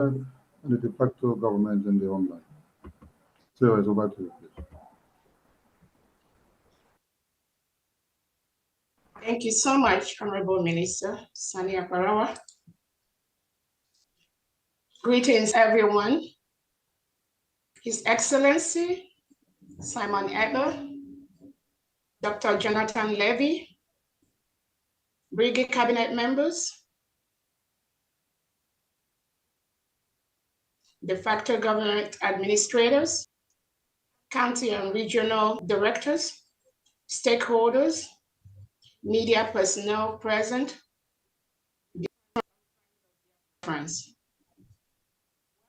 and the de facto government in the homeland. So it's over to you, please. Thank you so much, Honorable Minister Sani Aparawa. Greetings, everyone. His Excellency Simon Eber, Dr. Jonathan Levy, Brigade Cabinet members, de facto government administrators, county and regional directors, stakeholders, media personnel present, friends.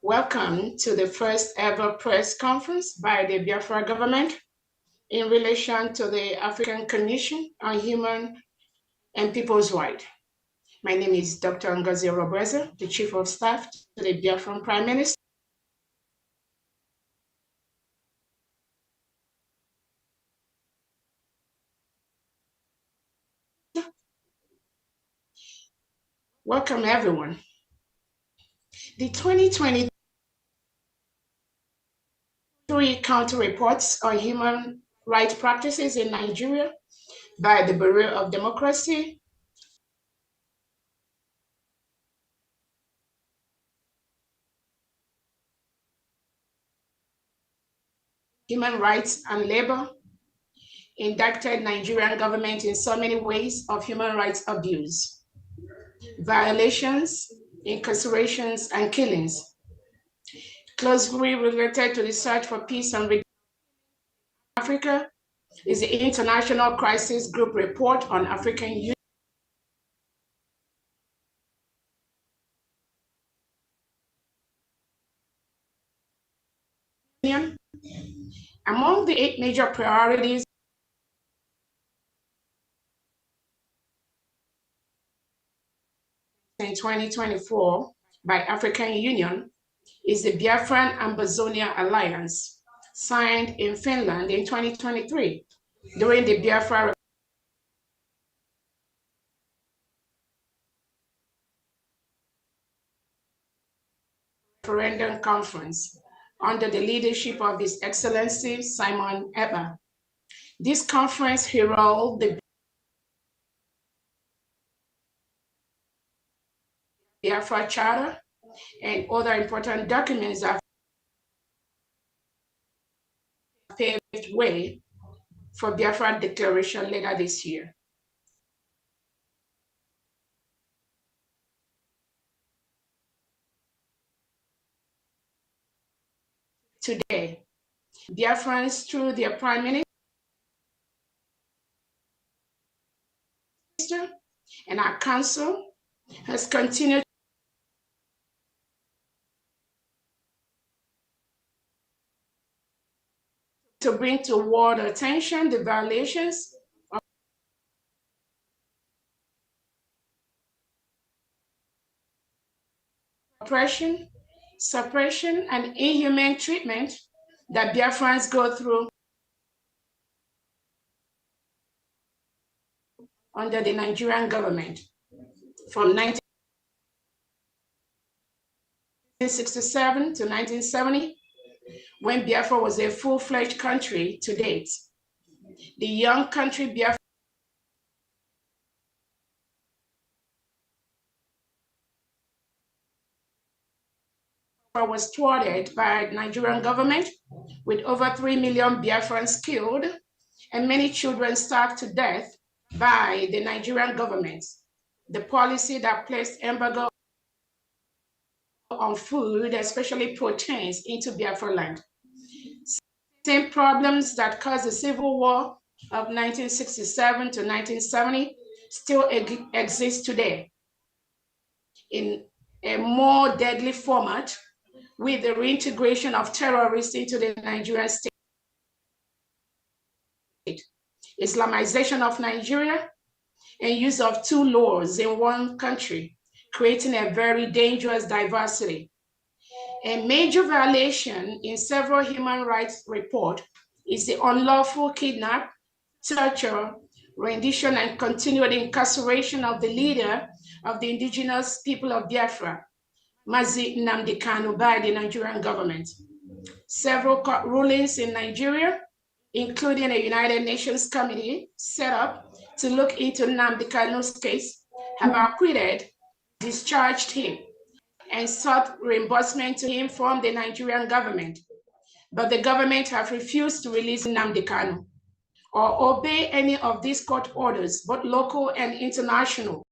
Welcome to the first ever press conference by the Biafra government in relation to the African Commission on Human and People's Rights. My name is Dr. Ngozi Robreza, the Chief of Staff to the Biafran Prime Minister. Welcome, everyone. The 2023 Counter Reports on Human Rights Practices in Nigeria by the Bureau of Democracy, Human Rights and Labor indicted Nigerian government in so many ways of human rights abuse, violations, incarcerations, and killings, closely related to the search for peace and redemption in Africa is the International Crisis Group Report on African Union. Among the 8 major priorities in 2024 by African Union is the Biafran Ambazonia Alliance, signed in Finland in 2023 during the Biafra referendum conference under the leadership of His Excellency Simon Eber. This conference heralded the Biafra Charter and other important documents that paved way for Biafra declaration later this year. Today, Biafrans, through their Prime Minister and our Council, has continued to bring to world attention the violations of oppression, suppression, and inhumane treatment that Biafrans go through under the Nigerian government from 1967 to 1970, when Biafra was a full-fledged country to date. The young country Biafra was thwarted by the Nigerian government, with over 3 million Biafrans killed and many children starved to death by the Nigerian government. The policy that placed embargo on food, especially proteins, into Biafra land. Same problems that caused the Civil War of 1967 to 1970 still exist today in a more deadly format, with the reintegration of terrorists into the Nigerian state, Islamization of Nigeria, and use of 2 laws in one country, creating a very dangerous diversity. A major violation in several human rights reports is the unlawful kidnap, torture, rendition, and continued incarceration of the leader of the indigenous people of Biafra, Mazi Nnamdi Kanu by the Nigerian government. Several court rulings in Nigeria, including a United Nations committee set up to look into Nnamdi Kanu's case, have acquitted, discharged him, and sought reimbursement to him from the Nigerian government. But the government have refused to release Nnamdi Kanu or obey any of these court orders, both local and international.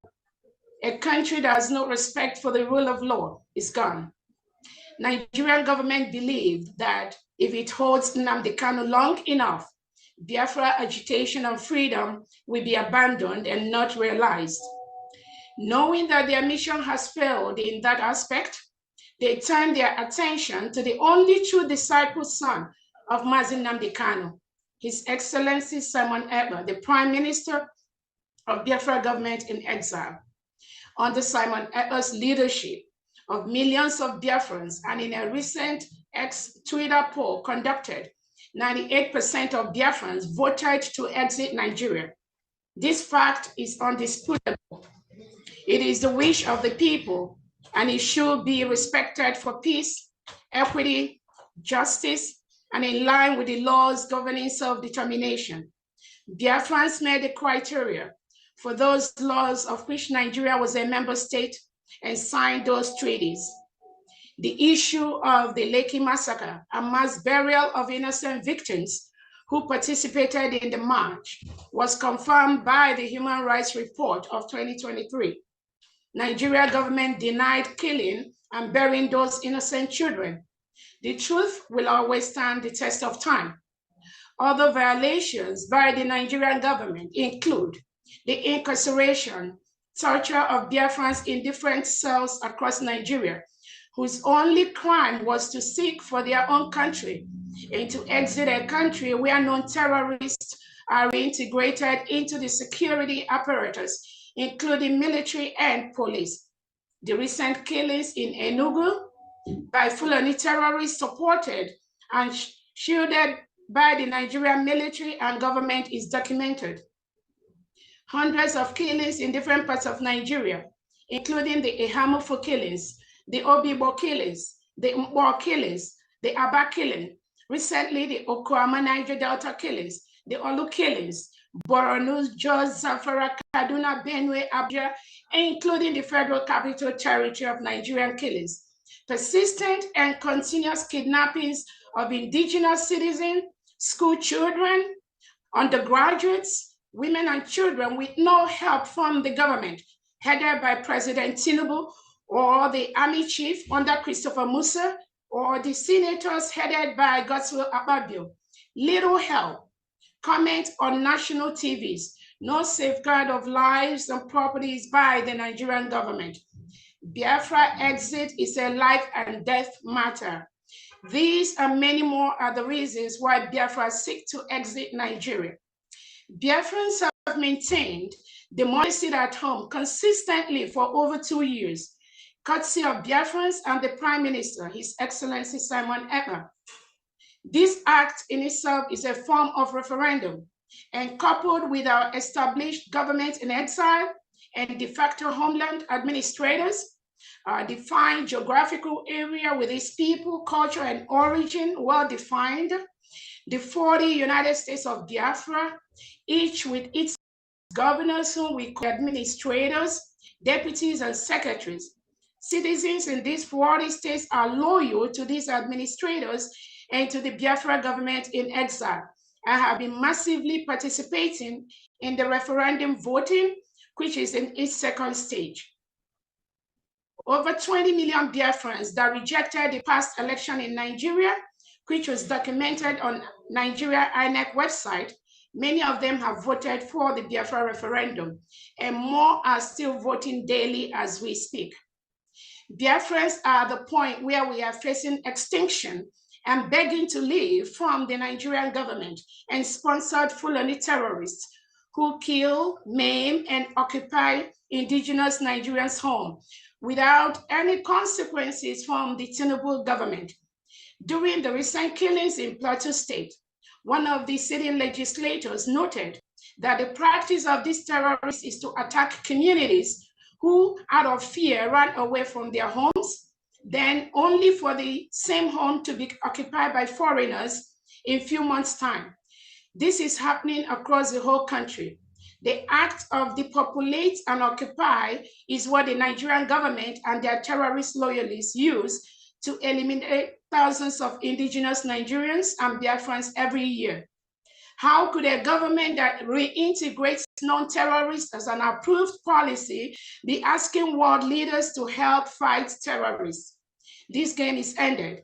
A country that has no respect for the rule of law is gone. Nigerian government believed that if it holds Nnamdi Kanu long enough, Biafra agitation and freedom will be abandoned and not realized. Knowing that their mission has failed in that aspect, they turned their attention to the only true disciple son of Mazi Nnamdi Kanu, His Excellency Simon Ekpa, the Prime Minister of Biafra government in exile. Under Simon Ekpa's leadership of millions of Biafrans, and in a recent Twitter poll conducted, 98% of Biafrans voted to exit Nigeria. This fact is undisputable. It is the wish of the people, and it should be respected for peace, equity, justice, and in line with the laws governing self-determination. Biafrans met the criteria for those laws of which Nigeria was a member state and signed those treaties. The issue of the Lekki massacre, a mass burial of innocent victims who participated in the march, was confirmed by the Human Rights Report of 2023. Nigeria government denied killing and burying those innocent children. The truth will always stand the test of time. Other violations by the Nigerian government include the incarceration, torture of Biafrans in different cells across Nigeria, whose only crime was to seek for their own country and to exit a country where non-terrorists are reintegrated into the security apparatus, including military and police. The recent killings in Enugu by Fulani terrorists supported and shielded by the Nigerian military and government is documented. Hundreds of killings in different parts of Nigeria, including the Ehamufo killings, the Obibo killings, the Mbo killings, the Aba killing, recently the Okwama Niger Delta killings, the Olu killings, Borno, Jos, Zamfara, Kaduna, Benue, Abuja, including the Federal Capital Territory of Nigerian killings. Persistent and continuous kidnappings of indigenous citizens, school children, undergraduates, women and children with no help from the government, headed by President Tinubu, or the army chief under Christopher Musa, or the senators headed by Godswill Akpabio. Little help. Comment on national TVs. No safeguard of lives and properties by the Nigerian government. Biafra exit is a life and death matter. These and many more are the reasons why Biafra seek to exit Nigeria. Biafrans have maintained democracy at home consistently for over 2 years, courtesy of Biafrans and the Prime Minister, His Excellency Simon Ekpa. This act in itself is a form of referendum, and coupled with our established government in exile and de facto homeland administrators, our defined geographical area with its people, culture, and origin well-defined, the 40 United States of Biafra, each with its governors whom we call administrators, deputies, and secretaries. Citizens in these 40 states are loyal to these administrators and to the Biafra government in exile, and have been massively participating in the referendum voting, which is in its second stage. Over 20 million Biafrans that rejected the past election in Nigeria, which was documented on Nigeria INEC website, many of them have voted for the Biafra referendum, and more are still voting daily as we speak. Biafrans are at the point where we are facing extinction and begging to leave from the Nigerian government and sponsored Fulani terrorists who kill, maim, and occupy indigenous Nigerians' home without any consequences from the Tinubu government. During the recent killings in Plateau State, one of the sitting legislators noted that the practice of these terrorists is to attack communities who, out of fear, ran away from their homes, then only for the same home to be occupied by foreigners in a few months' time. This is happening across the whole country. The act of depopulate and occupy is what the Nigerian government and their terrorist loyalists use to eliminate thousands of indigenous Nigerians and Biafrans every year. How could a government that reintegrates non-terrorists as an approved policy be asking world leaders to help fight terrorists? This game is ended.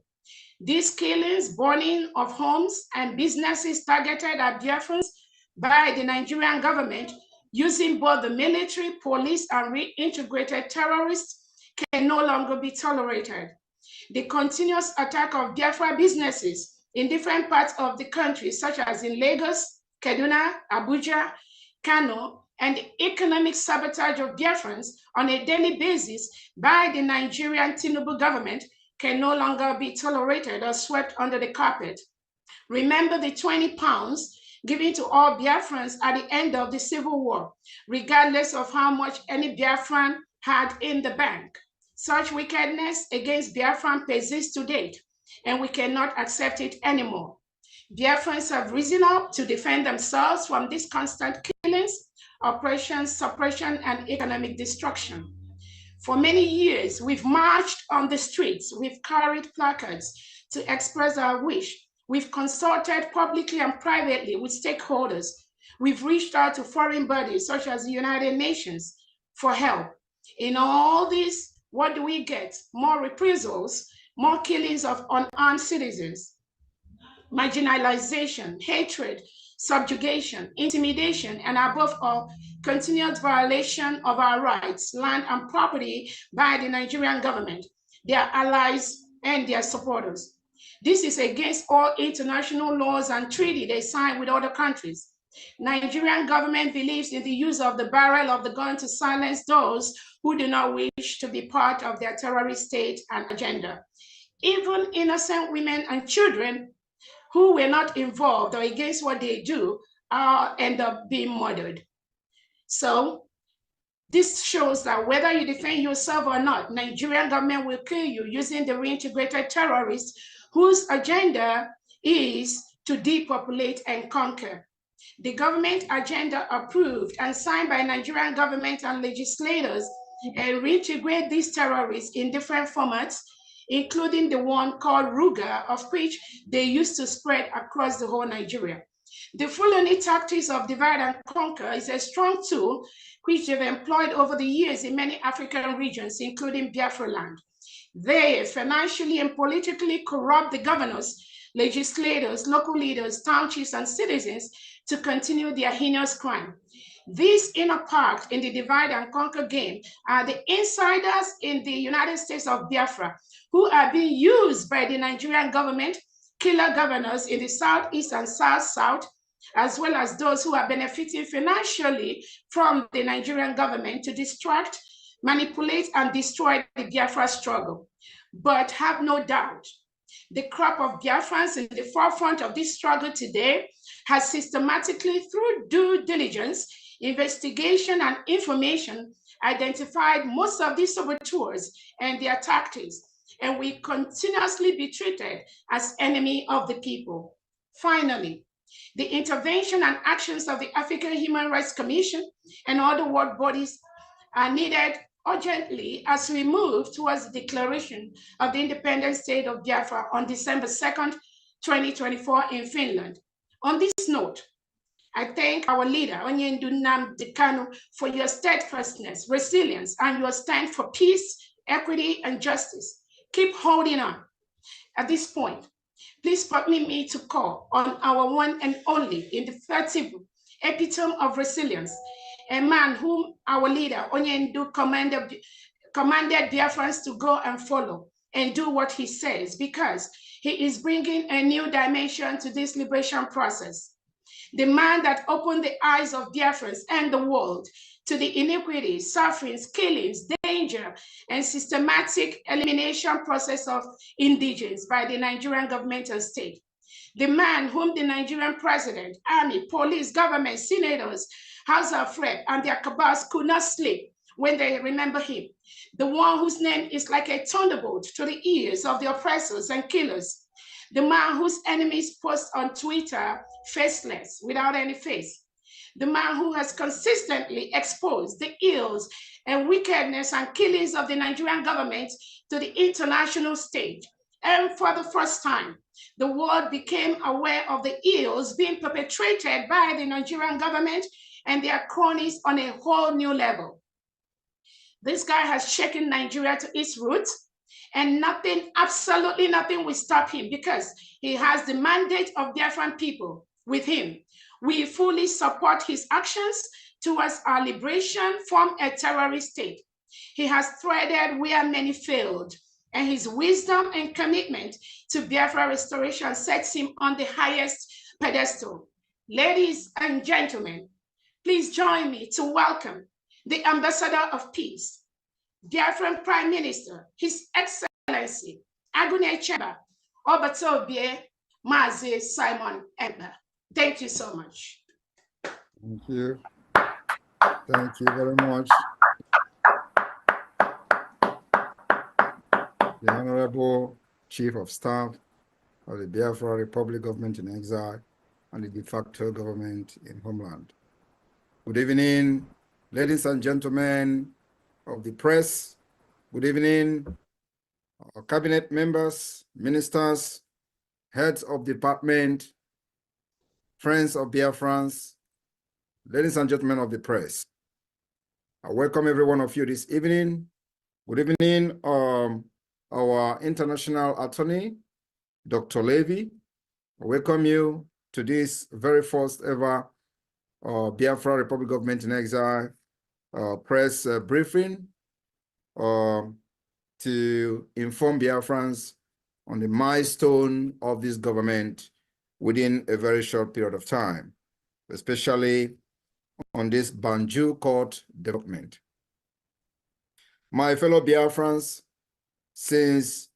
These killings, burning of homes and businesses targeted at Biafrans by the Nigerian government using both the military, police, and reintegrated terrorists can no longer be tolerated. The continuous attack of Biafra businesses in different parts of the country, such as in Lagos, Kaduna, Abuja, Kano, and the economic sabotage of Biafrans on a daily basis by the Nigerian Tinubu government can no longer be tolerated or swept under the carpet. Remember the 20 pounds given to all Biafrans at the end of the Civil War, regardless of how much any Biafran had in the bank. Such wickedness against Biafran persists to date, and we cannot accept it anymore. Biafrans have risen up to defend themselves from these constant killings, oppression, suppression, and economic destruction. For many years, we've marched on the streets, we've carried placards to express our wish. We've consulted publicly and privately with stakeholders. We've reached out to foreign bodies such as the United Nations for help. In all this, what do we get? More reprisals, more killings of unarmed citizens, marginalization, hatred, subjugation, intimidation, and above all, continued violation of our rights, land, and property by the Nigerian government, their allies, and their supporters. This is against all international laws and treaties they signed with other countries. Nigerian government believes in the use of the barrel of the gun to silence those who do not wish to be part of their terrorist state and agenda. Even innocent women and children who were not involved or against what they do end up being murdered. So this shows that whether you defend yourself or not, Nigerian government will kill you using the reintegrated terrorists whose agenda is to depopulate and conquer. The government agenda approved and signed by Nigerian government and legislators and reintegrate these terrorists in different formats, including the one called Ruga, of which they used to spread across the whole Nigeria. The Fulani tactics of divide and conquer is a strong tool which they've employed over the years in many African regions, including Biafra land. They financially and politically corrupt the governors, legislators, local leaders, townships, and citizens to continue their heinous crime. These inner part in the divide and conquer game are the insiders in the United States of Biafra who are being used by the Nigerian government, killer governors in the Southeast and South, as well as those who are benefiting financially from the Nigerian government to distract, manipulate, and destroy the Biafra struggle. But have no doubt, the crop of Biafrans in the forefront of this struggle today has systematically, through due diligence, investigation, and information, identified most of these saboteurs and their tactics, and we continuously be treated as enemy of the people. Finally, the intervention and actions of the African Human Rights Commission and other world bodies are needed urgently as we move towards the declaration of the independent state of Biafra on December 2nd, 2024 in Finland. On this note, I thank our leader, Onyendu Nnamdi Kanu, for your steadfastness, resilience, and your stand for peace, equity, and justice. Keep holding on. At this point, please permit me to call on our one and only, indefatigable epitome of resilience, a man whom our leader, Onyendu, commanded Biafrans to go and follow and do what he says, because he is bringing a new dimension to this liberation process. The man that opened the eyes of Biafrans and the world to the iniquities, sufferings, killings, danger, and systematic elimination process of indigents by the Nigerian government and state. The man whom the Nigerian president, army, police, government, senators, House of Rep, and their cabals could not sleep when they remember him. the one whose name is like a thunderbolt to the ears of the oppressors and killers, the man whose enemies post on Twitter faceless, without any face, the man who has consistently exposed the ills and wickedness and killings of the Nigerian government to the international stage. And for the first time, the world became aware of the ills being perpetrated by the Nigerian government and their cronies on a whole new level. This guy has shaken Nigeria to its roots, and nothing, absolutely nothing will stop him because he has the mandate of Biafran people with him. We fully support his actions towards our liberation from a terrorist state. He has threaded where many failed, and his wisdom and commitment to Biafra restoration sets him on the highest pedestal. Ladies and gentlemen, please join me to welcome the Ambassador of Peace, Biafran Prime Minister, His Excellency, Agune Chemba, Obatobie Mazi Simon Emba. Thank you so much. Thank you. Thank you very much. The Honorable Chief of Staff of the Biafra Republic Government in Exile and the de facto government in Homeland. Good evening, ladies and gentlemen of the press. Good evening, our cabinet members, ministers, heads of department, friends of Biafrans, ladies and gentlemen of the press. I welcome every one of you this evening. Good evening, our international attorney, Dr. Levy. I welcome you to this very first ever Biafra Republic Government in Exile press briefing to inform Biafrans on the milestone of this government within a very short period of time, especially on this Banjul court development. My fellow Biafrans, since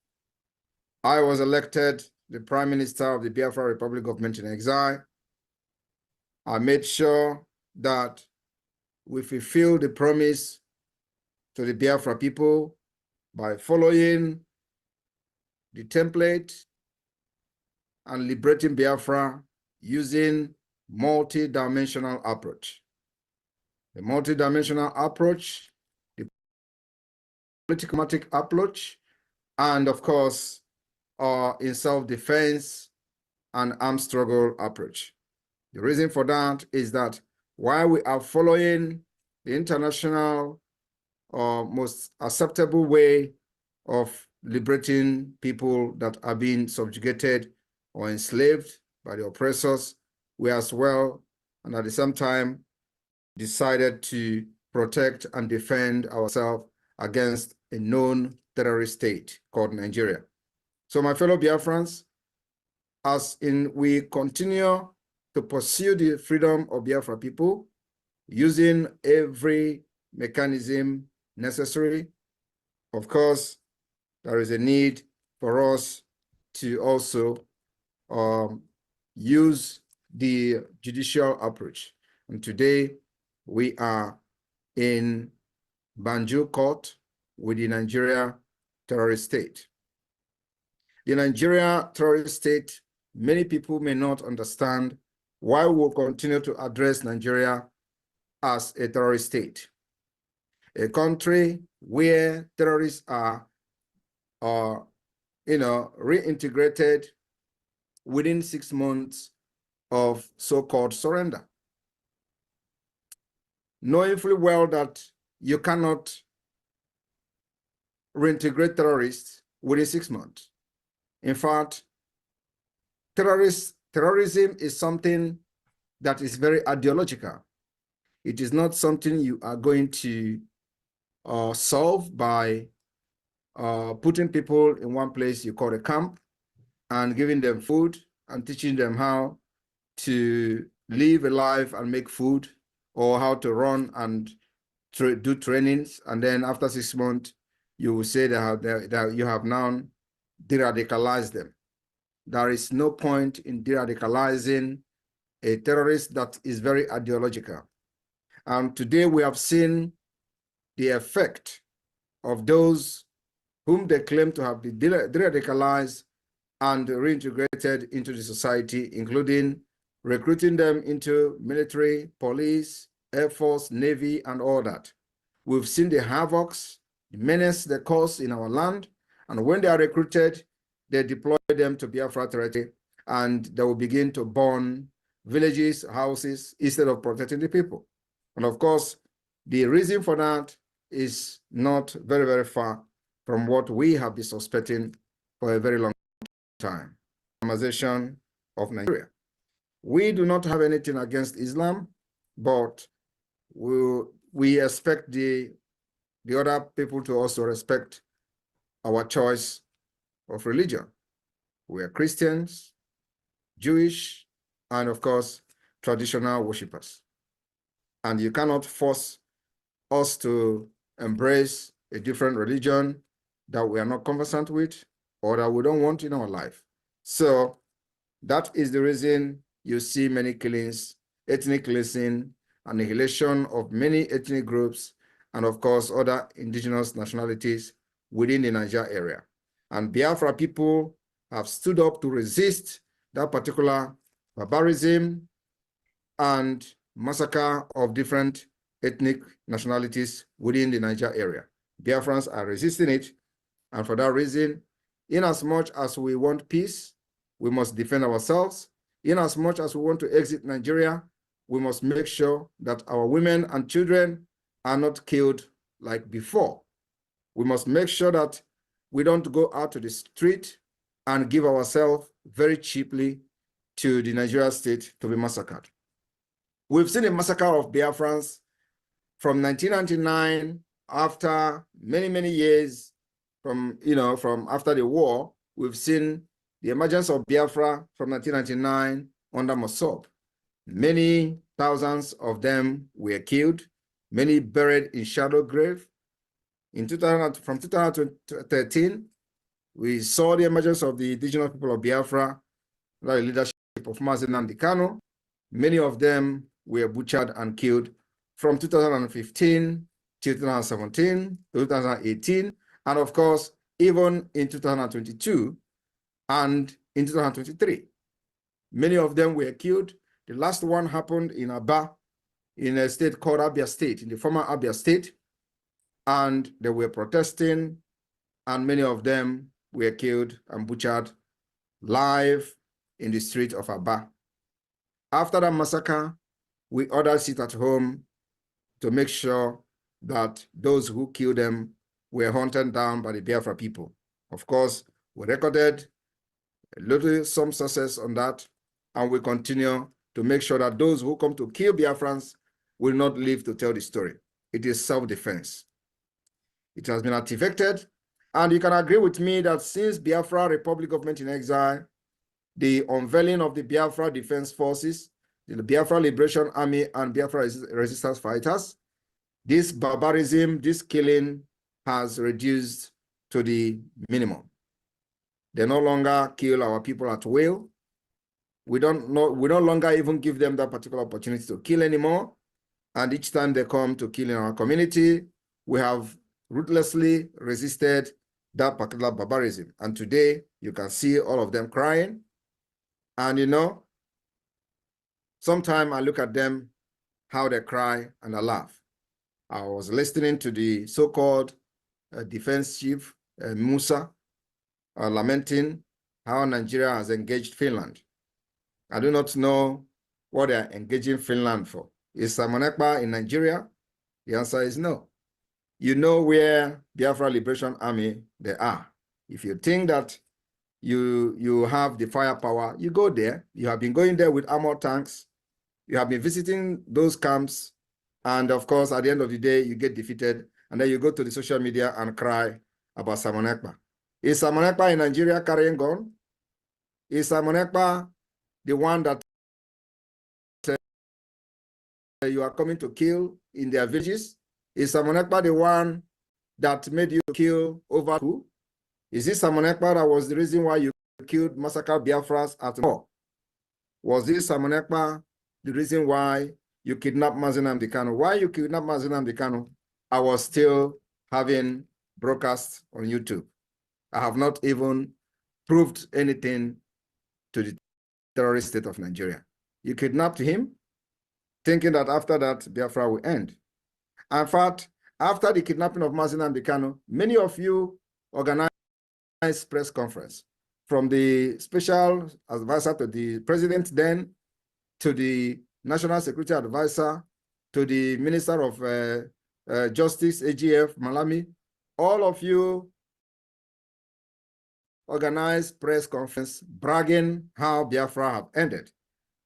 I was elected the Prime Minister of the Biafra Republic Government in Exile, I made sure that we fulfill the promise to the Biafra people by following the template and liberating Biafra using multi-dimensional approach. The multi-dimensional approach, the political approach, and of course, in self-defense and armed struggle approach. The reason for that is that while we are following the international most acceptable way of liberating people that are being subjugated or enslaved by the oppressors, we as well, and at the same time, decided to protect and defend ourselves against a known terrorist state called Nigeria. So my fellow Biafrans, we continue to pursue the freedom of Biafra people using every mechanism necessary. Of course, there is a need for us to also use the judicial approach. And today, we are in Banjul court with the Nigeria terrorist state. The Nigeria terrorist state, many people may not understand why we will continue to address Nigeria as a terrorist state. A country where terrorists are reintegrated within 6 months of so-called surrender. Knowing fully well that you cannot reintegrate terrorists within 6 months. In fact, terrorism is something that is very ideological. It is not something you are going to solve by putting people in one place you call a camp and giving them food and teaching them how to live a life and make food, or how to run and do trainings. And then after 6 months, you will say that you have now de-radicalized them. There is no point in de-radicalizing a terrorist that is very ideological. And today we have seen the effect of those whom they claim to have been de-radicalized and reintegrated into the society, including recruiting them into military, police, Air Force, Navy, and all that. We've seen the havocs, the menace they cause in our land, and when they are recruited, they deploy them to Biafra territory, and they will begin to burn villages, houses, instead of protecting the people. And of course, the reason for that is not very, very far from what we have been suspecting for a very long time. Islamization of Nigeria. We do not have anything against Islam, but we expect the other people to also respect our choice of religion. We are Christians, Jewish, and of course, traditional worshippers. And you cannot force us to embrace a different religion that we are not conversant with or that we don't want in our life. So that is the reason you see many killings, ethnic cleansing, annihilation of many ethnic groups, and of course, other indigenous nationalities within the Niger area. And Biafra people have stood up to resist that particular barbarism and massacre of different ethnic nationalities within the Niger area. Biafrans are resisting it, and for that reason, in as much as we want peace, we must defend ourselves. In as much as we want to exit Nigeria, we must make sure that our women and children are not killed like before. We must make sure that we don't go out to the street and give ourselves very cheaply to the Nigeria state to be massacred. We've seen a massacre of Biafrans from 1999, after many, many years from after the war. We've seen the emergence of Biafra from 1999 under Mossab. Many thousands of them were killed, many buried in shallow grave. From 2013, we saw the emergence of the indigenous people of Biafra under the leadership of Mazi Nnamdi Kanu. Many of them were butchered and killed from 2015 to 2017, 2018, and of course, even in 2022 and in 2023. Many of them were killed. The last one happened in Aba, in a state called Abia State, in the former Abia State, and they were protesting, and many of them were killed and butchered live in the street of Aba. After that massacre, we ordered sit at home to make sure that those who killed them were hunted down by the Biafra people. Of course, we recorded some success on that, and we continue to make sure that those who come to kill Biafrans will not live to tell the story. It is self-defense. It has been activated, and you can agree with me that since Biafra Republic Government in Exile, the unveiling of the Biafra Defense Forces, the Biafra Liberation Army, and Biafra Resistance Fighters, this barbarism, this killing has reduced to the minimum. They no longer kill our people at will. We no longer even give them that particular opportunity to kill anymore. And each time they come to kill in our community, we have ruthlessly resisted that particular barbarism. And today, you can see all of them crying. And sometimes I look at them, how they cry, and I laugh. I was listening to the so-called defense chief, Musa, lamenting how Nigeria has engaged Finland. I do not know what they are engaging Finland for. Is Simon Ekpa in Nigeria? The answer is no. You know where Biafra Liberation Army they are. If you think that you have the firepower, you go there. You have been going there with armored tanks. You have been visiting those camps. And of course, at the end of the day, you get defeated. And then you go to the social media and cry about Simon Ekpa. Is Simon Ekpa in Nigeria carrying gun? Is Simon Ekpa the one that you are coming to kill in their villages? Is Simon Ekpa the one that made you kill over who? Is this Simon Ekpa that was the reason why you killed, massacred Biafras at war? Was this Simon Ekpa the reason why you kidnapped Mazi Nnamdi Kanu? Why you kidnapped Mazi Nnamdi Kanu? I was still having broadcast on YouTube. I have not even proved anything to the terrorist state of Nigeria. You kidnapped him, thinking that after that, Biafra will end. In fact, after the kidnapping of Mazi Nnamdi Kanu, many of you organized press conference, from the special advisor to the president then, to the national security advisor, to the minister of justice, AGF, Malami. All of you organized press conference bragging how Biafra have ended,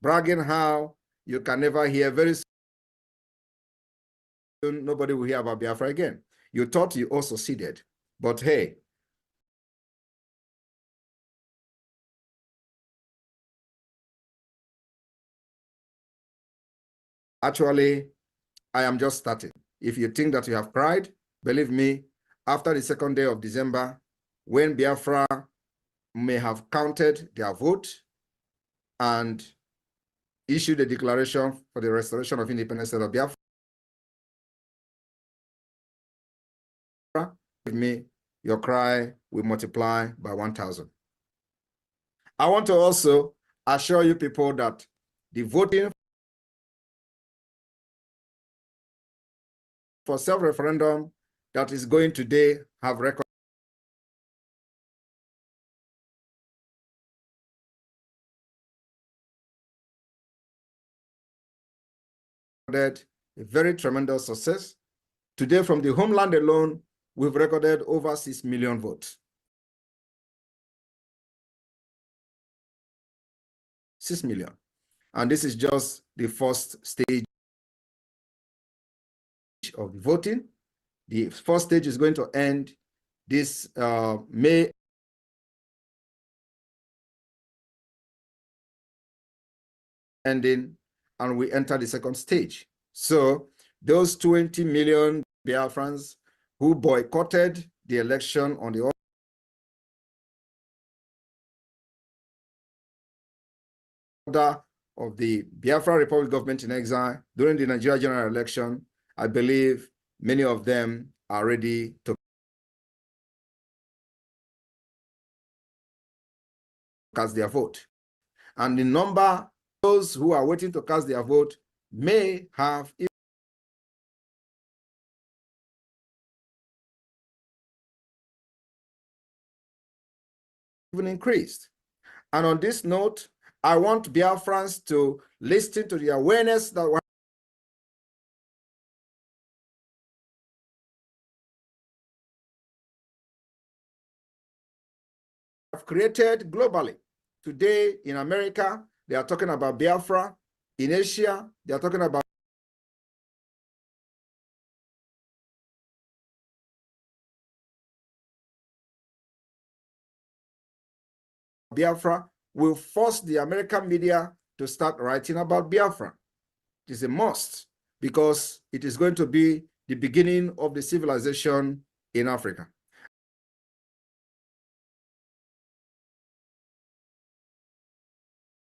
bragging how you can never hear, very soon nobody will hear about Biafra again. You thought you all succeeded, but hey, actually, I am just starting. If you think that you have cried, believe me, after the second day of December, when Biafra may have counted their vote and issued a declaration for the restoration of independence of Biafra, believe me, your cry will multiply by 1,000. I want to also assure you people that the voting for self-referendum that is going today have recorded a very tremendous success. Today, from the homeland alone, we've recorded over 6 million votes. 6 million. And this is just the first stage of the voting. The first stage is going to end this May ending, and we enter the second stage. So those 20 million Biafrans who boycotted the election on the order of the Biafra Republic government in exile during the Nigeria general election, I believe many of them are ready to cast their vote. And the number of those who are waiting to cast their vote may have even increased. And on this note, I want Biafrans to listen to the awareness that we have created globally. Today in America, they are talking about Biafra. In Asia, they are talking about Biafra. Will force the American media to start writing about Biafra. It is a must, because it is going to be the beginning of the civilization in Africa.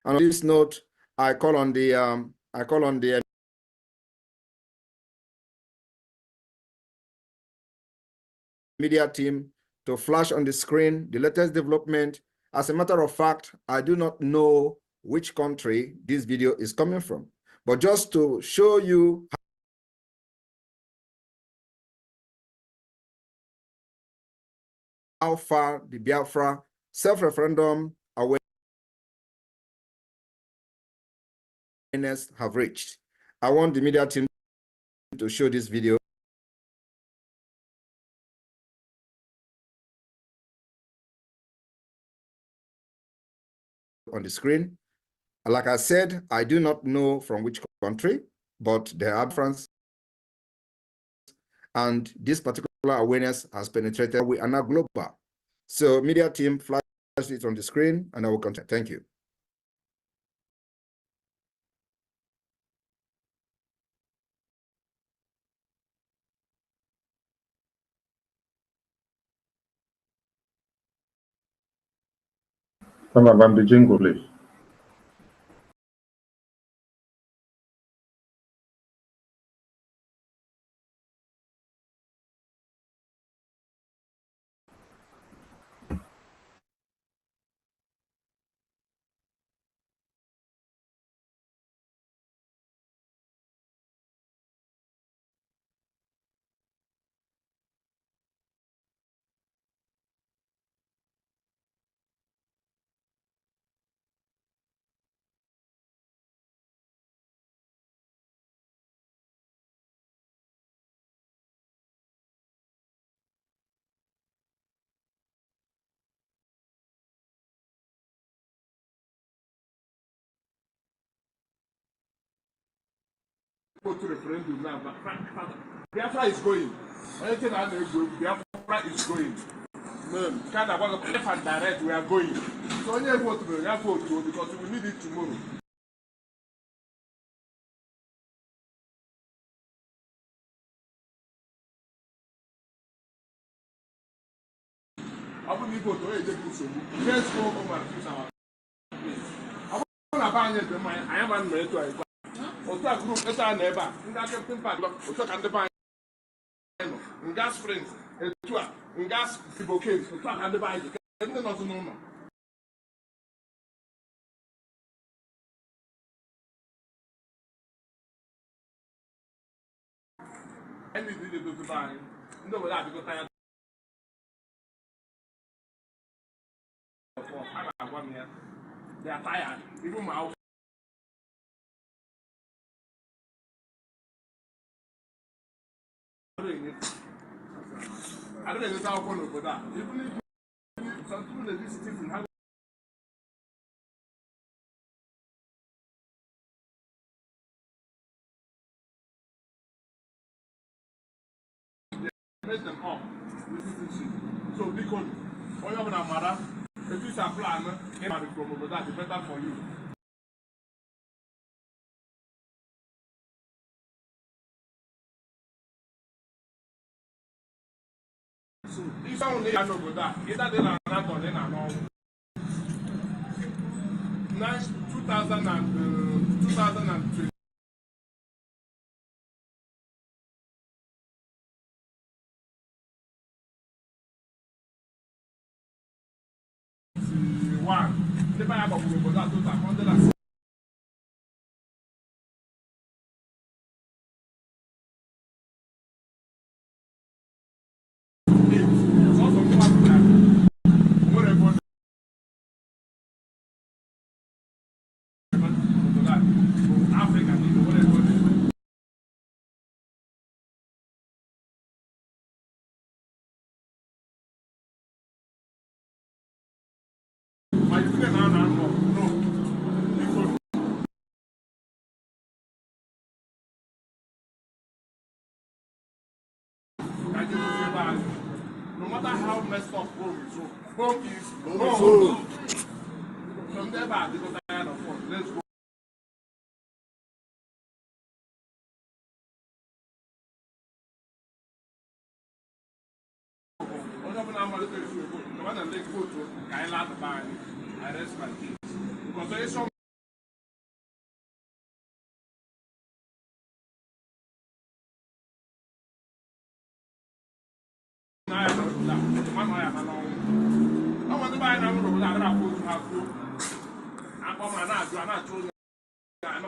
And on this note, I call on the media team to flash on the screen the latest development. As a matter of fact, I do not know which country this video is coming from, but just to show you how far the Biafra self-referendum awareness have reached, I want the media team to show this video. On the screen. Like I said, I do not know from which country, but there are Biafrans, and this particular awareness has penetrated. We are now global. So media team, flash it on the screen, and I will continue. Thank you. Come on, the jingle, please. go to referendum now. Biafra is going. Anything I know, Biafra is going. No, kind of left and direct, we are going. So only vote we have vote because we need it tomorrow. I will go to a different. Let's go home and fix our place. I want to buy it. I am unmarried to a Ota group, Ota neighbor, in that camping park, Ota can buy in gas springs, in gas bouquets, Ota can buy it. Not to know. And we did it to buy. No, that because I they are tired. Even my I don't know how to go that. Even if some people that this Stephen have made them up with this shit. So because all you have a mother, if you are plan, it from over that, better for you. So this only I know about that. Either they are not or they are not. 2003. One, the buyer of the that total 100. My friend, no. No matter how messed up home is, home is home. From there back, because I had a phone. Let's go. I rest my case. Because there is some I want to buy another road. I don't have to. I'm not doing that.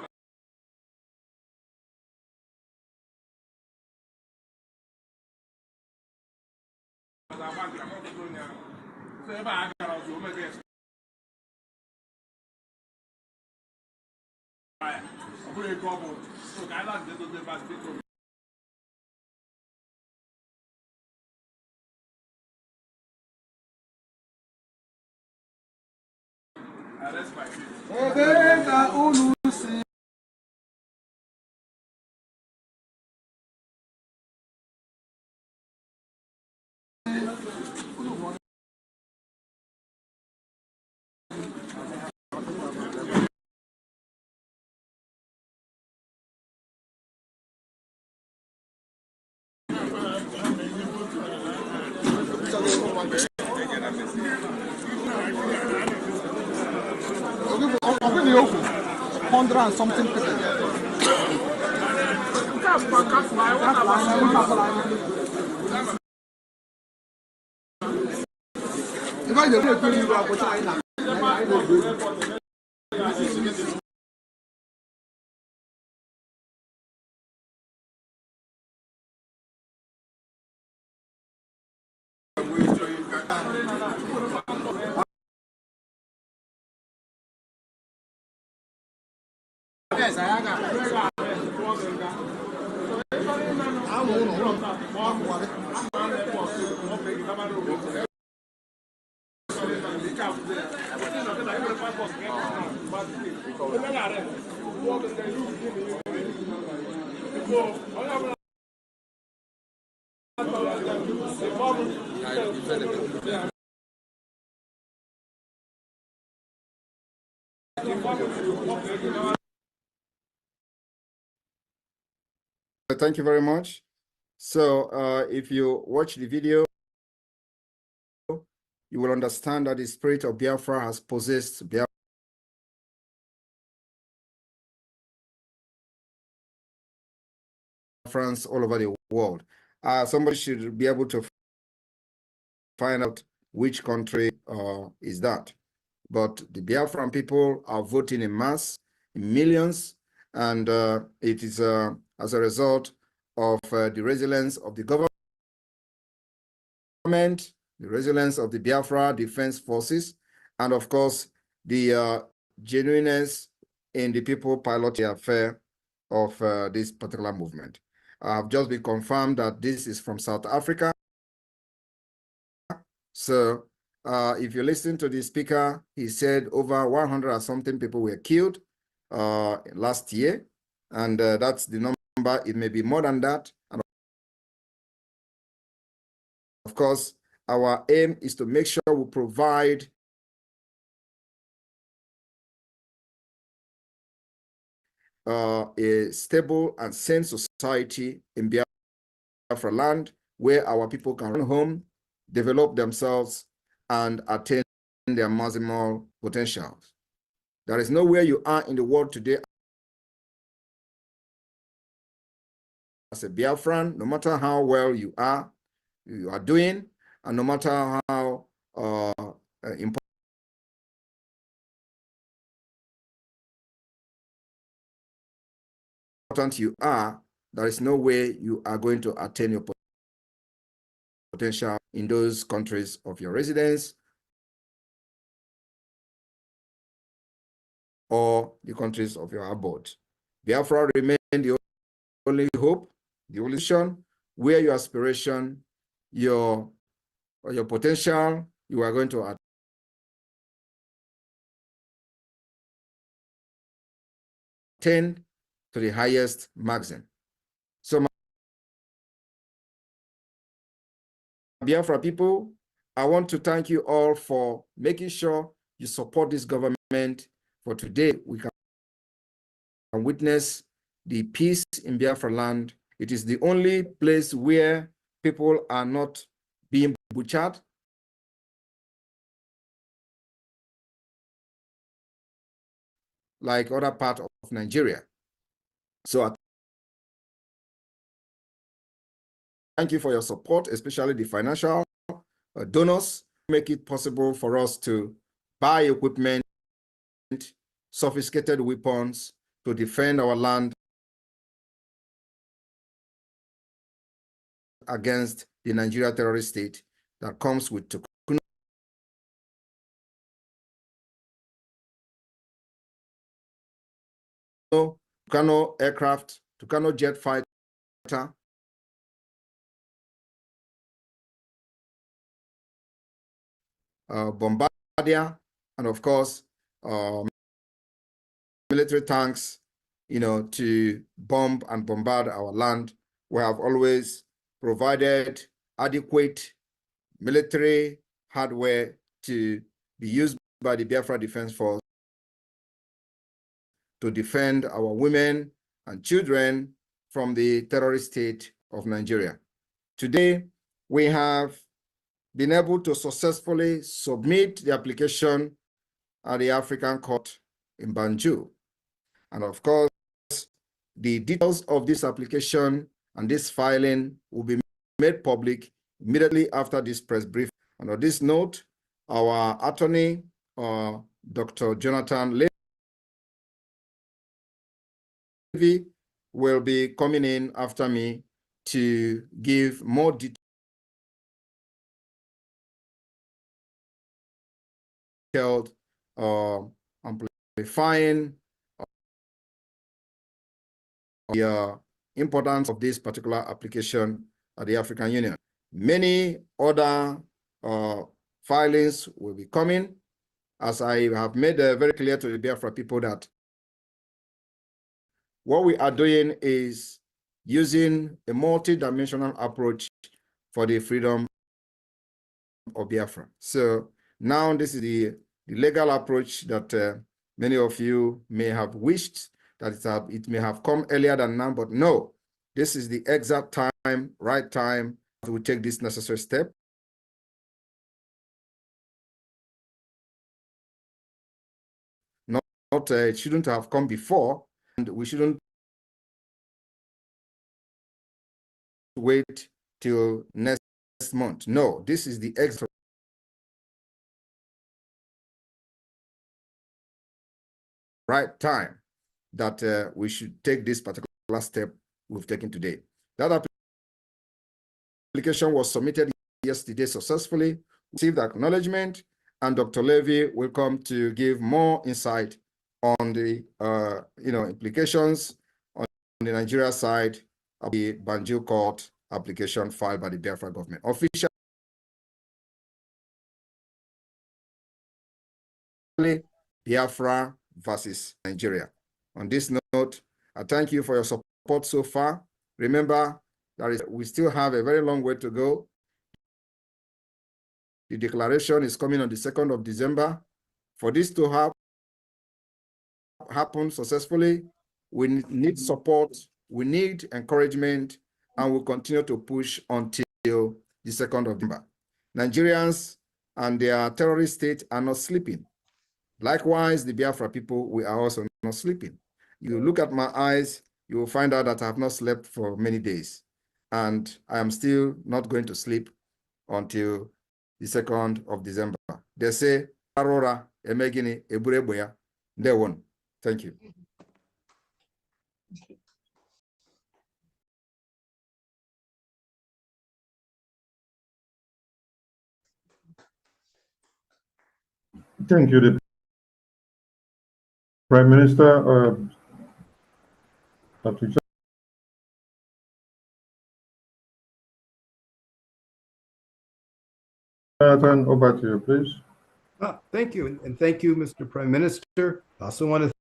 So if I got out to make it. I put a couple. So I like to do the best. That's my $100 and something people. If I don't pay you back, yes, I got Thank you very much. So if you watch the video, you will understand that the spirit of Biafra has possessed Biafrans all over the world. Somebody should be able to find out which country is that. But the Biafran people are voting in mass, in millions, and it is as a result of the resilience of the government, the resilience of the Biafra Defense Forces, and of course, the genuineness in the people piloting the affair of this particular movement. I've just been confirmed that this is from South Africa. So if you listen to the speaker, he said over 100 or something people were killed last year. And that's the number. It may be more than that. And of course, our aim is to make sure we provide a stable and sane society in Biafra land where our people can run home, develop themselves, and attain their maximal potentials. There is nowhere you are in the world today as a Biafran, no matter how well you are doing, and no matter how important you are, there is no way you are going to attain your potential in those countries of your residence or the countries of your abode. Biafra remain the only hope, the only solution, where your aspiration, your potential, you are going to attain to the highest maximum. So my Biafra people, I want to thank you all for making sure you support this government. For today, we can witness the peace in Biafra land. It is the only place where people are not being butchered, like other parts of Nigeria. So thank you for your support, especially the financial donors, make it possible for us to buy equipment, sophisticated weapons to defend our land against the Nigeria terrorist state that comes with Tucano aircraft, Tucano jet fighter, bombardier, and of course, military tanks, to bomb and bombard our land. We have always provided adequate military hardware to be used by the Biafra Defense Force to defend our women and children from the terrorist state of Nigeria. Today, we have been able to successfully submit the application at the African Court in Banjul. And of course, the details of this application and this filing will be made public immediately after this press briefing. And on this note, our attorney, Dr. Jonathan Levy, will be coming in after me to give more detailed amplifying the importance of this particular application at the African Union. Many other filings will be coming, as I have made very clear to the Biafra people that what we are doing is using a multi-dimensional approach for the freedom of Biafra. So now this is the legal approach that many of you may have wished that it may have come earlier than now, but no, this is the exact time, right time to take this necessary step. It shouldn't have come before, and we shouldn't wait till next month. No, this is the exact right time that we should take this particular step we've taken today. That application was submitted yesterday successfully, received acknowledgement, and Dr. Levy will come to give more insight on the implications on the Nigeria side of the Banjul court application filed by the Biafra government. Officially, Biafra versus Nigeria. On this note, I thank you for your support so far. Remember, we still have a very long way to go. The declaration is coming on the 2nd of December. For this to happen successfully, we need support, we need encouragement, and we'll continue to push until the 2nd of December. Nigerians and their terrorist state are not sleeping. Likewise, the Biafra people, we are also not sleeping. You look at my eyes, you will find out that I have not slept for many days. And I am still not going to sleep until the 2nd of December. They say, Aurora, Emegini, Ebureboya, they won. Thank you. Thank you, the Prime Minister. Dr. Jonathan, over to you, please. Thank you, and thank you, Mr. Prime Minister. I also want to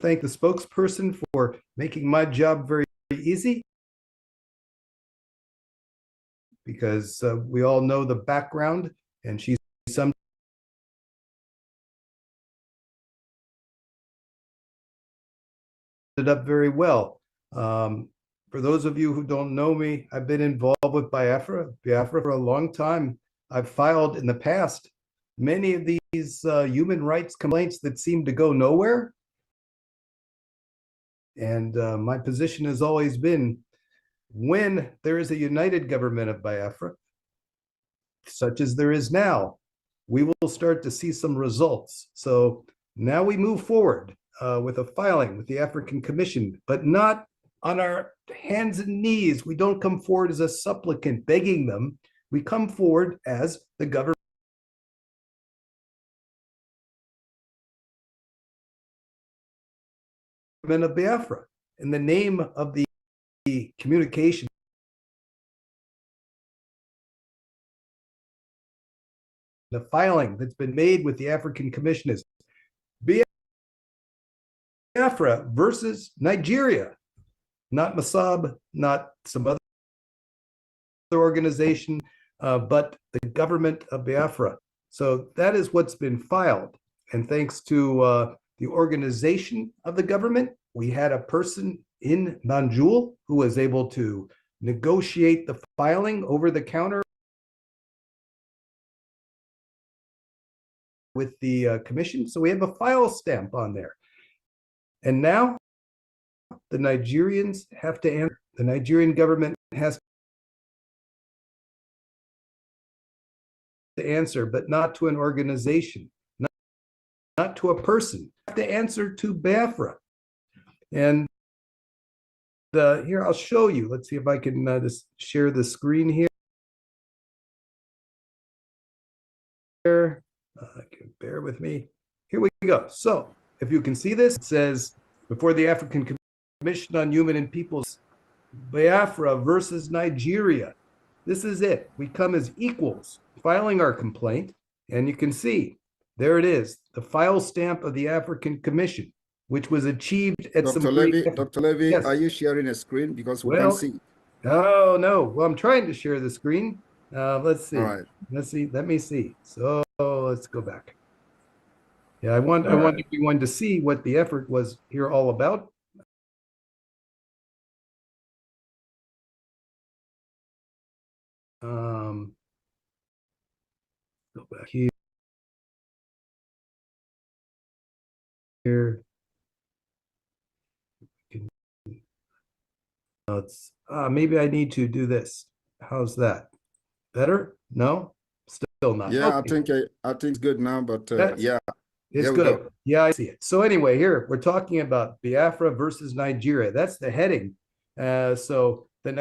thank the spokesperson for making my job very easy, because we all know the background, and she's summed it up very well. For those of you who don't know me, I've been involved with Biafra for a long time. I've filed in the past many of these human rights complaints that seem to go nowhere. And my position has always been, when there is a united government of Biafra, such as there is now, we will start to see some results. So now we move forward with a filing with the African Commission, but not on our hands and knees. We don't come forward as a supplicant begging them. We come forward as the government of Biafra in the name of the communication. The filing that's been made with the African Commission is Biafra versus Nigeria, not Mossab, not some other organization, but the government of Biafra. So that is what's been filed. And thanks to the organization of the government, we had a person in Banjul who was able to negotiate the filing over the counter with the commission. So we have a file stamp on there. And now the Nigerians have to answer. The Nigerian government has to answer, but not to an organization, not to a person. Have to answer to Biafra. And here, I'll show you. Let's see if I can just share the screen here. Bear with me. Here we go. So if you can see this, it says, before the African Commission on Human and Peoples, Biafra versus Nigeria. This is it. We come as equals, filing our complaint, and you can see There it is, the file stamp of the African Commission, which was achieved at some great effort. Dr. Levy, Yes. are you sharing a screen? Because we Well, can't see. Oh, no. Well, I'm trying to share the screen. Let's see. All right. Let's see. Let me see. So let's go back. Yeah, I want All right. everyone to see what the effort was here all about. Go back here. It's maybe I need to do this. How's that? Better? No, still not. Yeah, Okay. I think it's good now, but yeah, It's there we good. go. Yeah, I see it. So anyway, here we're talking about Biafra versus Nigeria. That's the heading. So the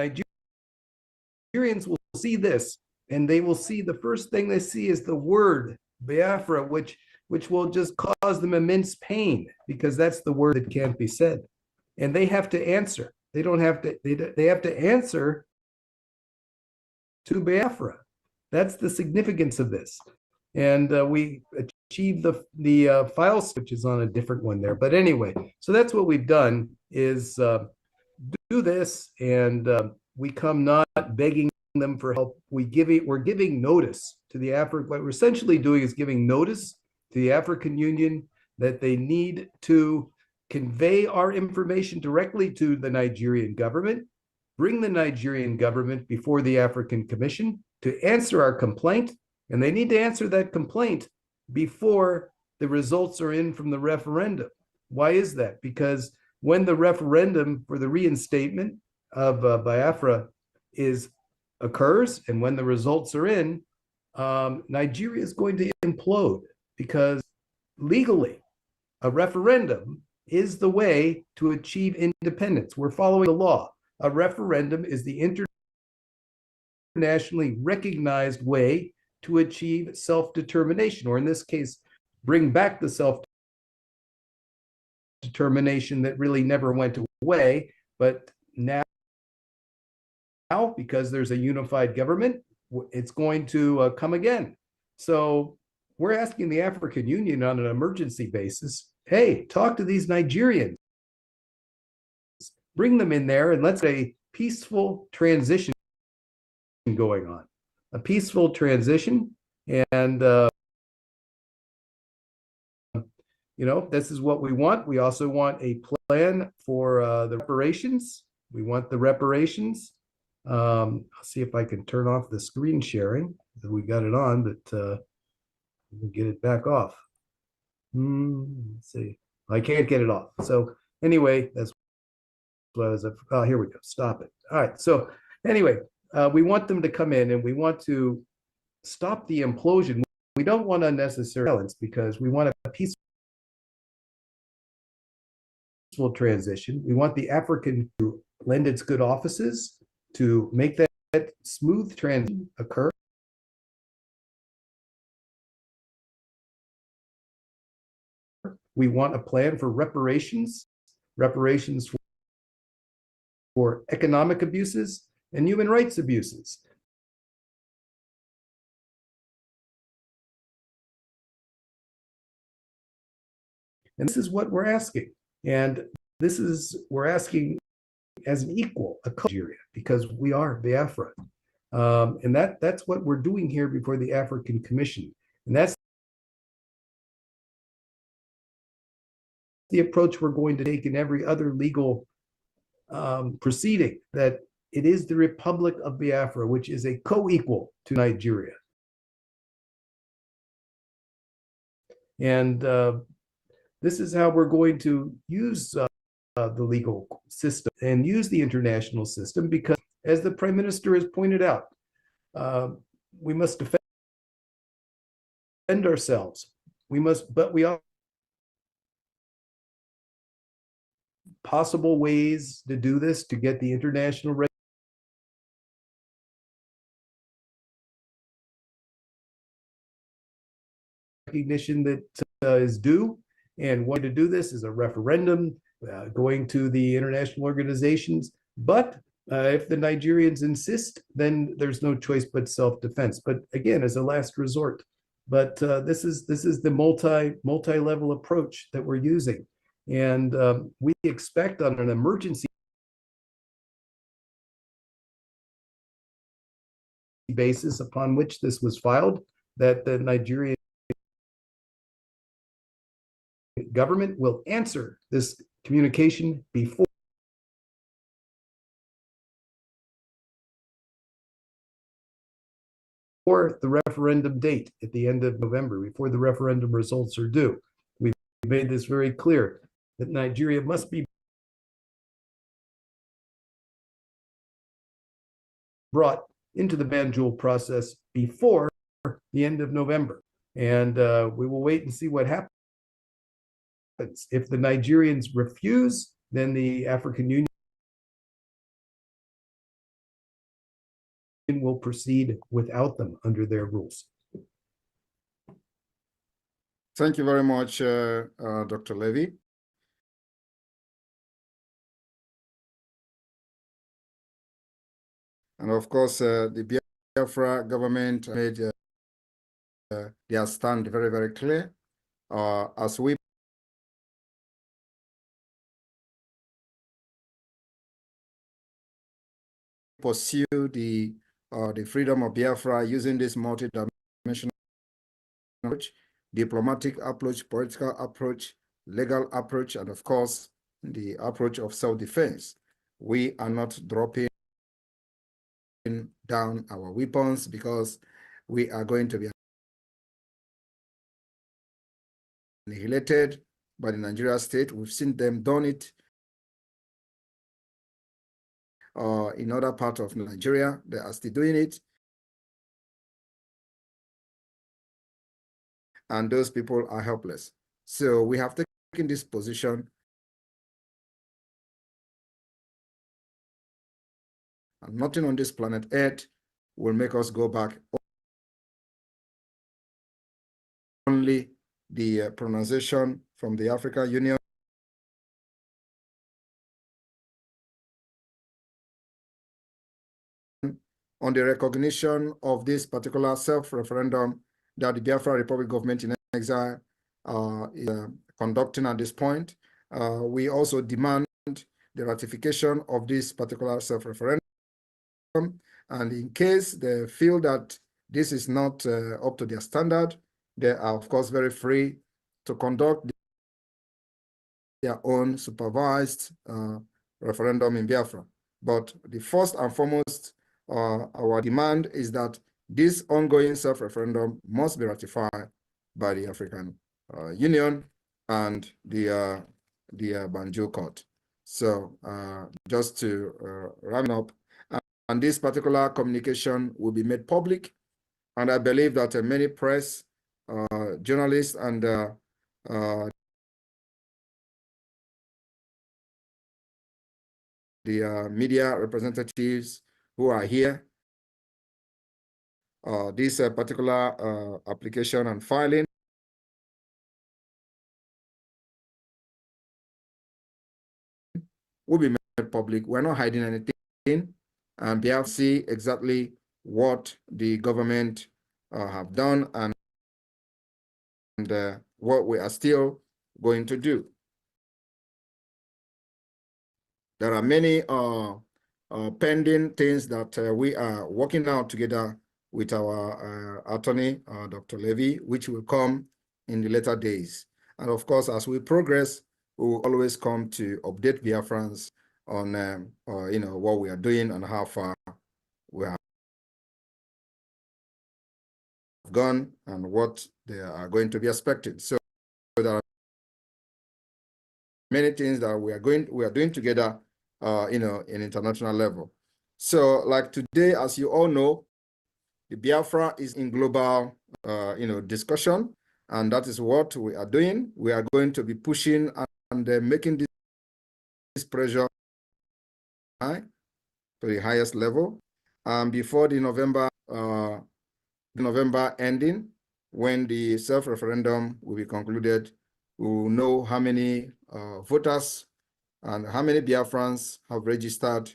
Nigerians will see this, and they will see the first thing they see is the word Biafra, which will just cause them immense pain because that's the word that can't be said, and they have to answer. They don't have to. They have to answer to Biafra. That's the significance of this, and we achieve the file, which is on a different one there. But anyway, so that's what we've done is do this, and we come not begging them for help. We're giving notice to the African. What we're essentially doing is giving notice to the African Union that they need to convey our information directly to the Nigerian government, bring the Nigerian government before the African Commission to answer our complaint, and they need to answer that complaint before the results are in from the referendum. Why is that? Because when the referendum for the reinstatement of Biafra occurs, and when the results are in, Nigeria is going to implode because legally, a referendum is the way to achieve independence. We're following the law. A referendum is the internationally recognized way to achieve self-determination, or in this case, bring back the self-determination that really never went away, but now, because there's a unified government, it's going to come again. So we're asking the African Union on an emergency basis, hey, talk to these Nigerians, bring them in there, and let's get a peaceful transition going on, a peaceful transition. And, this is what we want. We also want a plan for the reparations. We want the reparations. I'll see if I can turn off the screen sharing. We got it on, but we'll get it back off. Let's see. I can't get it off. So anyway, that's what I was. Oh, here we go. Stop it. All right. So anyway, we want them to come in, and we want to stop the implosion. We don't want unnecessary violence because we want a peaceful transition. We want the African to lend its good offices to make that smooth transition occur. We want a plan for reparations for economic abuses and human rights abuses. And this is what we're asking. And we're asking as an equal, a Nigeria, because we are Biafra. And that's what we're doing here before the African Commission. And that's the approach we're going to take in every other legal proceeding, that it is the Republic of Biafra, which is a co-equal to Nigeria. And this is how we're going to use the legal system and use the international system, because as the Prime Minister has pointed out, we must defend ourselves. But we are possible ways to do this, to get the international recognition that is due. And one way to do this is a referendum, going to the international organizations. But if the Nigerians insist, then there's no choice but self-defense. But again, as a last resort, But this is the multi-level approach that we're using, and we expect on an emergency basis upon which this was filed that the Nigerian government will answer this communication before the referendum date at the end of November, before the referendum results are due. We've made this very clear that Nigeria must be brought into the Banjul process before the end of November. And we will wait and see what happens. If the Nigerians refuse, then the African Union will proceed without them under their rules. Thank you very much, Dr. Levy. And of course, the Biafra government made their stand very, very clear. As we pursue the freedom of Biafra using this multi-dimensional approach, diplomatic approach, political approach, legal approach, and of course, the approach of self-defense. We are not dropping down our weapons because we are going to be annihilated by the Nigeria state. We've seen them done it in other parts of Nigeria. They are still doing it. And those people are helpless. So we have taken this position. And nothing on this planet Earth will make us go back. Only the pronunciation from the African Union on the recognition of this particular self-referendum that the Biafra Republic government in exile is conducting at this point. We also demand the ratification of this particular self-referendum. And in case they feel that this is not up to their standard, they are, of course, very free to conduct their own supervised referendum in Biafra. But the first and foremost, our demand is that this ongoing self-referendum must be ratified by the African Union and the Banjul court. So just to wrap up, and this particular communication will be made public, and I believe that many press, journalists, and the media representatives who are here, this particular application and filing will be made public. We're not hiding anything, and be able to see exactly what the government have done and what we are still going to do. There are many pending things that we are working out together with our attorney, Dr. Levy, which will come in the later days. And of course, as we progress, we will always come to update Biafrans on what we are doing and how far we have gone and what they are going to be expected. So there are many things that we are doing together, in international level. So, like today, as you all know, the Biafra is in global, discussion, and that is what we are doing. We are going to be pushing and making this pressure high to the highest level. Before the November ending, when the self-referendum will be concluded, we will know how many voters and how many Biafrans have registered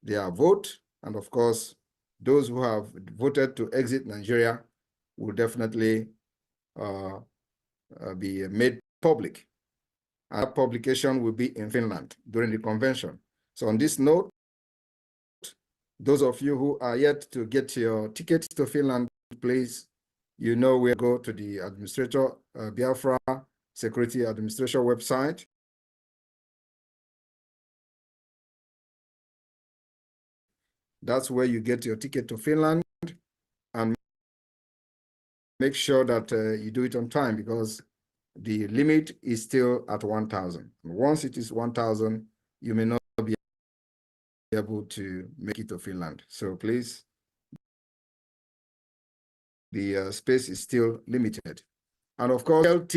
their vote. And of course, those who have voted to exit Nigeria will definitely be made public. And that publication will be in Finland during the convention. So on this note, those of you who are yet to get your tickets to Finland, please, you know where to go to the administrator, Biafra Security Administration website. That's where you get your ticket to Finland, and make sure that you do it on time, because the limit is still at 1,000. Once it is 1,000, you may not be able to make it to Finland. So please, the space is still limited. And of course, LT,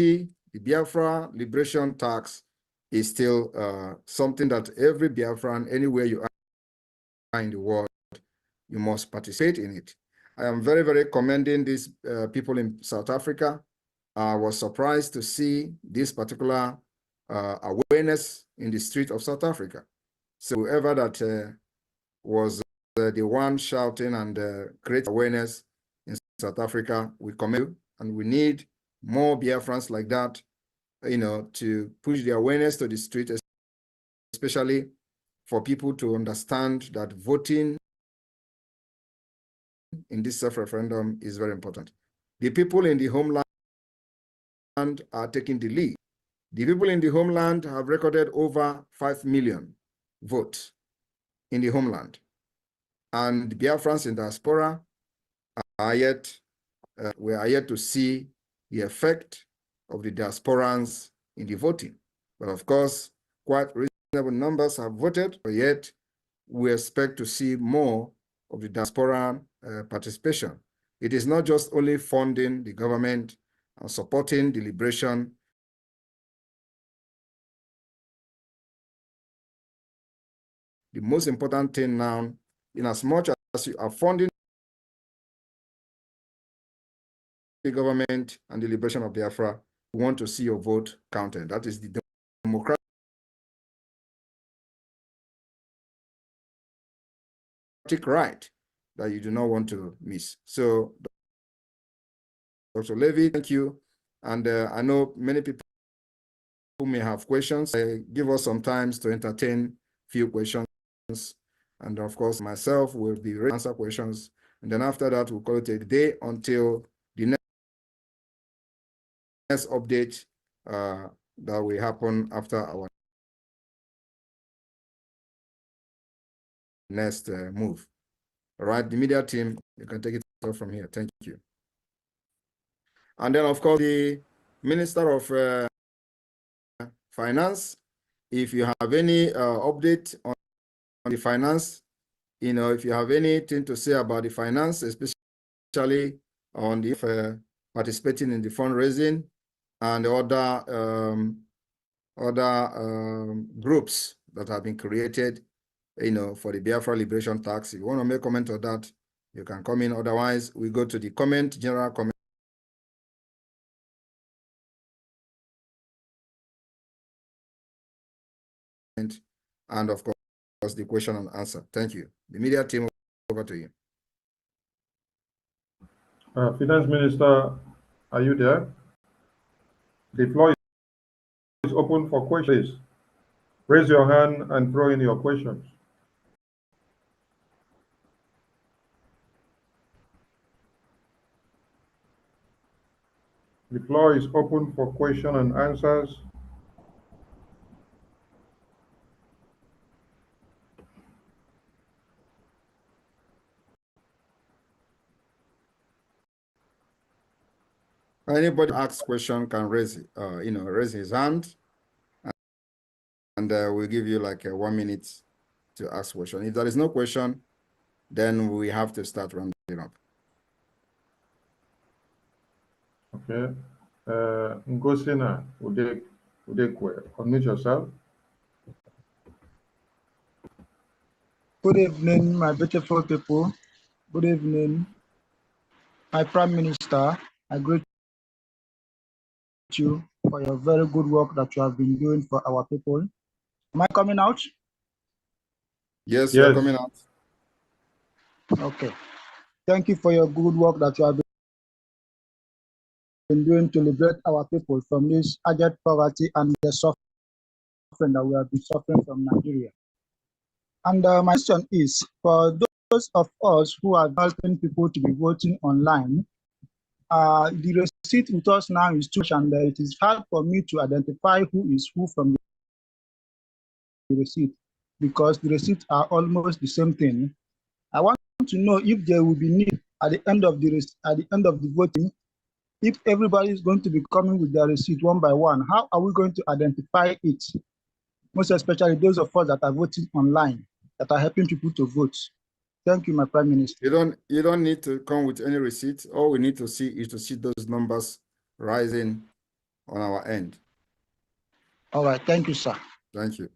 the Biafra Liberation Tax, is still something that every Biafran, anywhere you are in the world, you must participate in it. I am very, very commending these people in South Africa. I was surprised to see this particular awareness in the street of South Africa. So whoever that was the one shouting and create awareness in South Africa, we commend you, and we need more Biafrans like that, you know, to push the awareness to the street, especially for people to understand that voting in this self-referendum is very important. The people in the homeland are taking the lead. The people in the homeland have recorded over 5 million votes in the homeland. And the Biafrans in diaspora are yet, we are yet to see the effect of the diasporans in the voting. But of course, quite reasonable numbers have voted, but yet we expect to see more of the diaspora participation. It is not just only funding the government and supporting the liberation. The most important thing now, in as much as you are funding the government and the liberation of Biafra, we want to see your vote counted. That is the democratic right that you do not want to miss. So, Dr. Levy, thank you. And I know many people who may have questions. Give us some time to entertain few questions. And of course, myself will be ready to answer questions. And then after that, we'll call it a day until the next update that will happen after our next move. All right, the media team, you can take it off from here. Thank you. And then, of course, the Minister of Finance, if you have any update on the finance, you know, if you have anything to say about the finance, especially on the participating in the fundraising and other groups that have been created, you know, for the Biafra Liberation Tax. If you want to make a comment on that, you can come in. Otherwise, we go to the general comment. And of course, the question and answer. Thank you. The media team, over to you. Finance Minister, are you there? The floor is open for questions. Raise your hand and throw in your questions. The floor is open for question and answers. Anybody asks question can raise, raise his hand, and we'll give you like 1 minute to ask question. If there is no question, then we have to start rounding up. Okay. Ngosina Udekwe, unmute yourself. Good evening, my beautiful people. Good evening, my Prime Minister. I greet you for your very good work that you have been doing for our people. Am I coming out? Yes, you're coming out. Okay. Thank you for your good work that you have been doing to liberate our people from this abject poverty and the suffering that we have been suffering from Nigeria. And my question is, for those of us who are helping people to be voting online, the receipt with us now is too much, and it is hard for me to identify who is who from the receipt, because the receipts are almost the same thing. I want to know if there will be need at the end of the voting, if everybody is going to be coming with their receipt one by one. How are we going to identify it? Most especially those of us that are voting online, that are helping people to vote. Thank you, my Prime Minister. You don't need to come with any receipt. All we need to see is to see those numbers rising on our end. All right, thank you, sir. Thank you.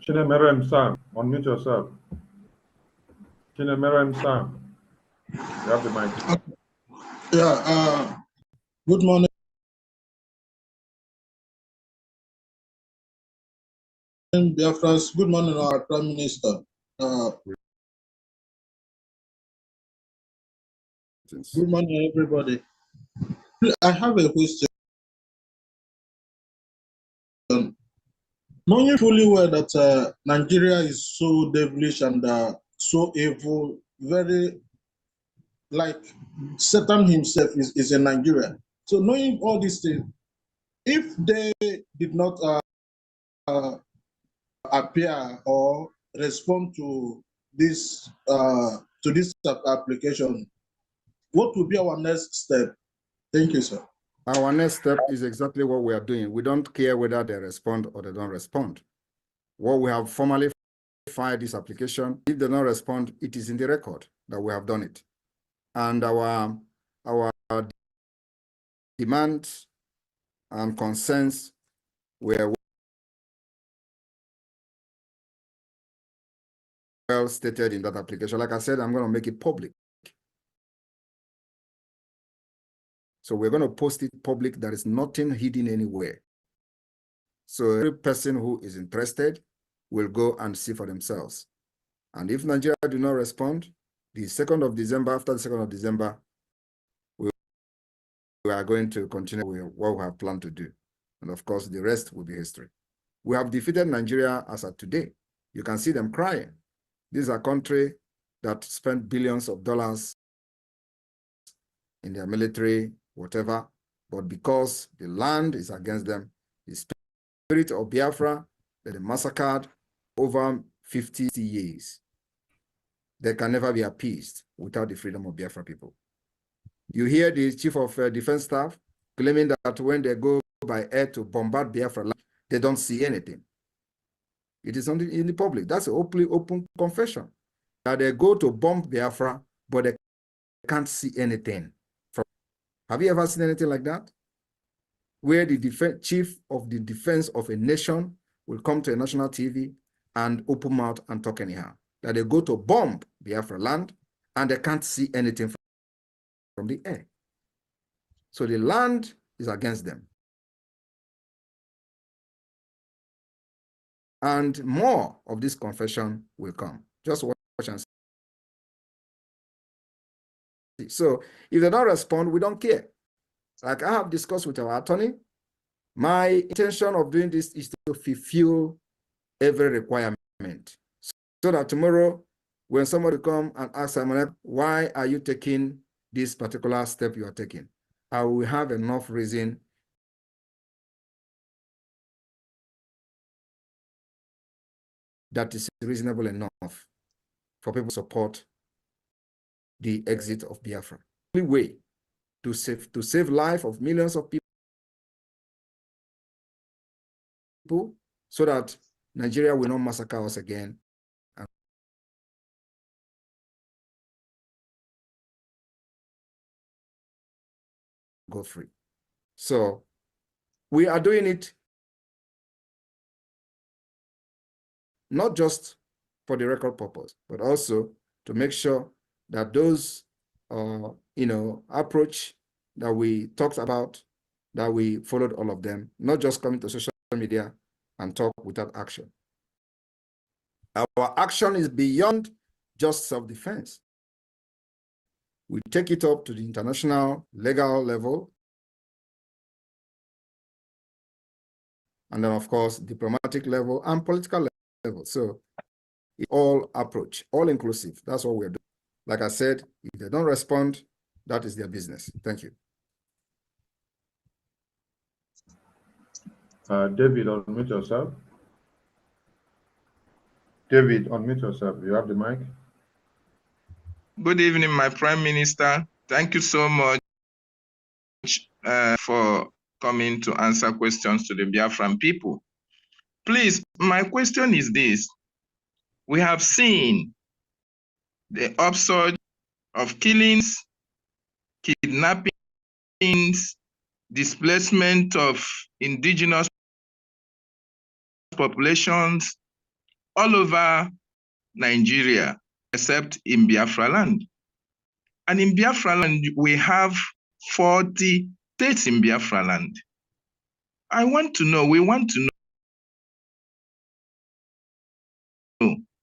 Chinemerem Sam, unmute yourself. Chinemerem Sam, you have the mic. Yeah, good morning, Biafrans. Good morning, our Prime Minister. Good morning, everybody. I have a question. Knowing fully well that Nigeria is so devilish and so evil, very like Satan himself is in Nigeria. So knowing all these things, if they did not appear or respond to this application, what will be our next step? Thank you, sir. Our next step is exactly what we are doing. We don't care whether they respond or they don't respond. What we have formally filed this application, if they don't respond, it is in the record that we have done it. And our demands and concerns were well stated in that application. Like I said, I'm going to make it public. So we're going to post it public. There is nothing hidden anywhere. So every person who is interested will go and see for themselves. And if Nigeria do not respond, the 2nd of December, after the 2nd of December, we are going to continue with what we have planned to do. And of course, the rest will be history. We have defeated Nigeria as of today. You can see them crying. This is a country that spent billions of dollars in their military, whatever, but because the land is against them, the spirit of Biafra that they massacred over 50 years, they can never be appeased without the freedom of Biafra people. You hear the chief of defense staff claiming that when they go by air to bombard Biafra land, they don't see anything. It is in the public. That's an open confession. That they go to bomb Biafra, but they can't see anything. Have you ever seen anything like that? Where the chief of the defense of a nation will come to a national TV and open mouth and talk anyhow. That they go to bomb Biafra land and they can't see anything from the air. So the land is against them. And more of this confession will come. Just watch and see. So if they don't respond, we don't care. Like I have discussed with our attorney, my intention of doing this is to fulfill every requirement. So that tomorrow, when somebody come and ask Simon, why are you taking this particular step you are taking? I will have enough reason that is reasonable enough for people to support the exit of Biafra. The only way to save life of millions of people so that Nigeria will not massacre us again and go free. So we are doing it not just for the record purpose, but also to make sure that those approach that we talked about, that we followed all of them, not just coming to social media and talk without action. Our action is beyond just self-defense. We take it up to the international legal level. And then, of course, diplomatic level and political level. So it's all approach, all inclusive. That's what we're doing. Like I said, if they don't respond, that is their business. Thank you. David, unmute yourself. David, unmute yourself. You have the mic. Good evening, my Prime Minister. Thank you so much for coming to answer questions to the Biafran people. Please, my question is this. We have seen the upsurge of killings, kidnappings, displacement of indigenous populations all over Nigeria, except in Biafra land. And in Biafra land, we have 40 states in Biafra land. We want to know,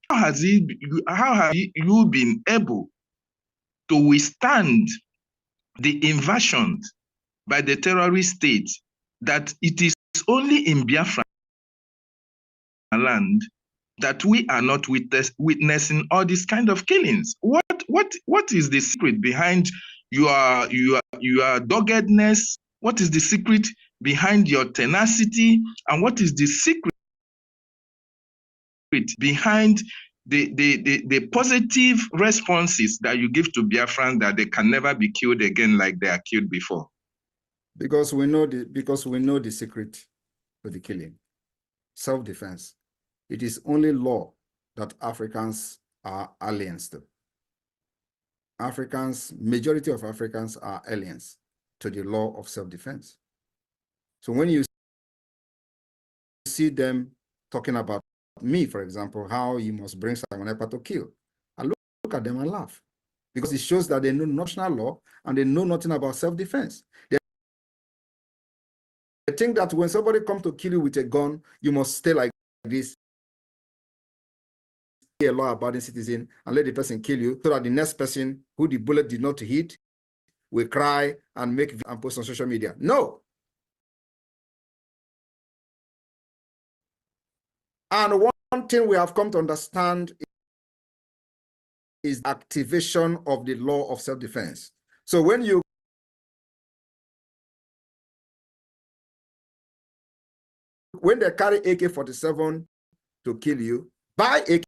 how have you been able to withstand the invasions by the terrorist state that it is only in Biafra land that we are not witnessing all these kind of killings? What is the secret behind your doggedness? What is the secret behind your tenacity? And what is the secret behind the positive responses that you give to Biafrans that they can never be killed again like they are killed before? Because we know the secret to the killing. Self-defense. It is only law that Africans are aliens to. Majority of Africans are aliens to the law of self-defense. So when you see them talking about me, for example, how you must bring Simon Ekpa to kill, I look at them and laugh, because it shows that they know national law and they know nothing about self-defense. They think that when somebody comes to kill you with a gun, you must stay like this, a law-abiding citizen, and let the person kill you, so that the next person who the bullet did not hit will cry and make and post on social media. No. And one thing we have come to understand is activation of the law of self-defense. So when they carry AK-47 to kill you, buy AK-47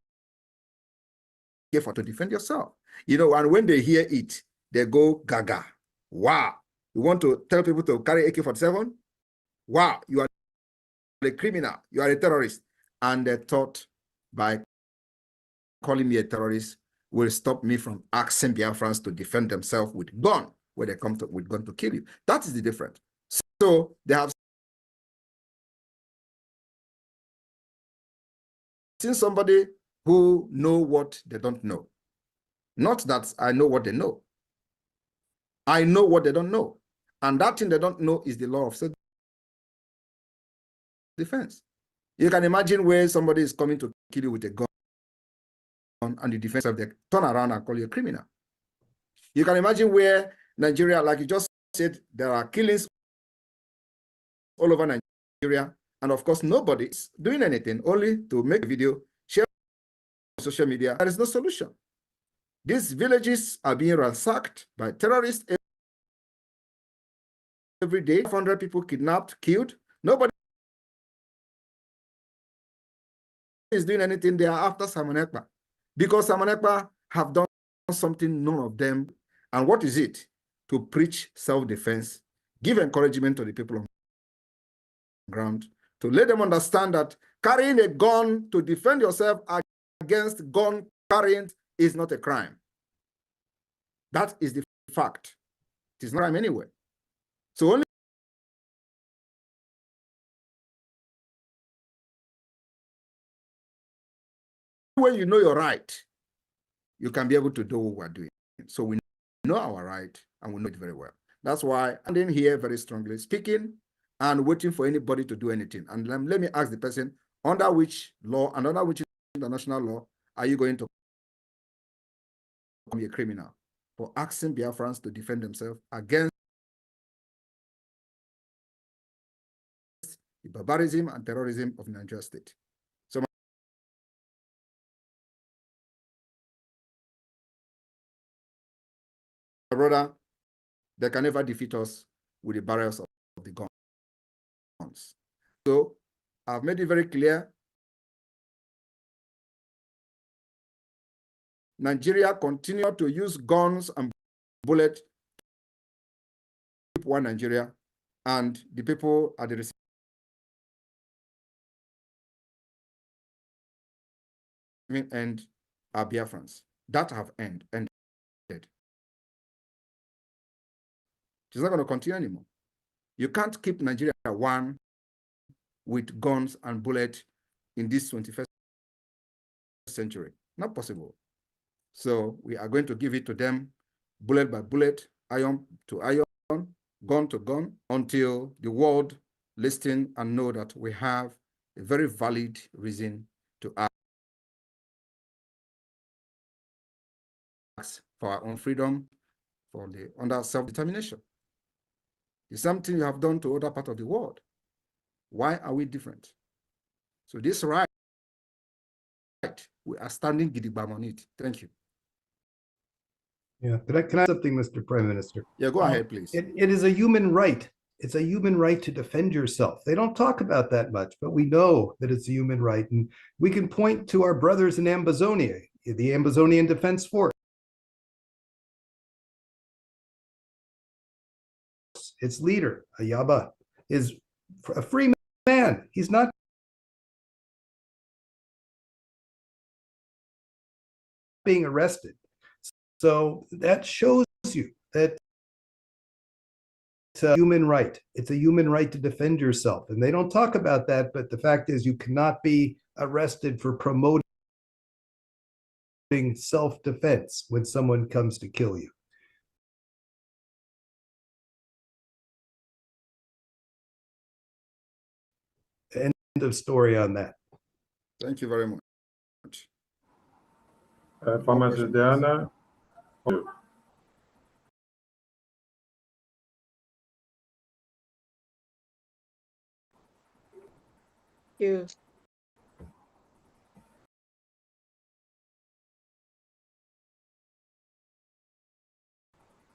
to defend yourself. You know, and when they hear it, they go gaga. Wow. You want to tell people to carry AK-47? Wow, you are a criminal, you are a terrorist. And they thought by calling me a terrorist will stop me from asking Biafrans to defend themselves with gun, where they come to, with gun to kill you. That is the difference. So they have seen somebody who know what they don't know. Not that I know what they know. I know what they don't know. And that thing they don't know is the law of self-defense. You can imagine where somebody is coming to kill you with a gun and the defense of the turn around and call you a criminal. You can imagine where Nigeria, like you just said, there are killings all over Nigeria. And of course, nobody's doing anything, only to make a video, share on social media. There is no solution. These villages are being ransacked by terrorists every day. 500 people kidnapped, killed. Nobody is doing anything. They are after Simon Ekpa, because Simon Ekpa have done something none of them. And what is it? To preach self-defense, give encouragement to the people on the ground, to let them understand that carrying a gun to defend yourself against gun carrying is not a crime. That is the fact. It is not a crime anyway. So only when you know your right, you can be able to do what we're doing. So we know our right and we know it very well. That's why I'm in here very strongly speaking and waiting for anybody to do anything. And let me ask the person, under which law and under which international law are you going to be a criminal? for asking Biafrans to defend themselves against the barbarism and terrorism of Nigeria state. So, my brother, they can never defeat us with the barriers of the guns. So, I've made it very clear. Nigeria continue to use guns and bullets to keep one Nigeria, and the people at the receiving end are Biafrans. That have ended. It's not going to continue anymore. You can't keep Nigeria one with guns and bullets in this 21st century. Not possible. So we are going to give it to them bullet by bullet, iron to iron, gun to gun, until the world listen and know that we have a very valid reason to ask for our own freedom, for the under self-determination. It's something you have done to other parts of the world. Why are we different? So this right, we are standing gidigam on it. Thank you. Yeah, can I add something, Mr. Prime Minister? Yeah, go ahead, please. It is a human right. It's a human right to defend yourself. They don't talk about that much, but we know that it's a human right. And we can point to our brothers in Ambazonia, the Ambazonian Defense Force. Its leader, Ayaba, is a free man. He's not being arrested. So that shows you that it's a human right. It's a human right to defend yourself. And they don't talk about that, but the fact is you cannot be arrested for promoting self-defense when someone comes to kill you. End of story on that. Thank you very much. Pharmacist Diana. You.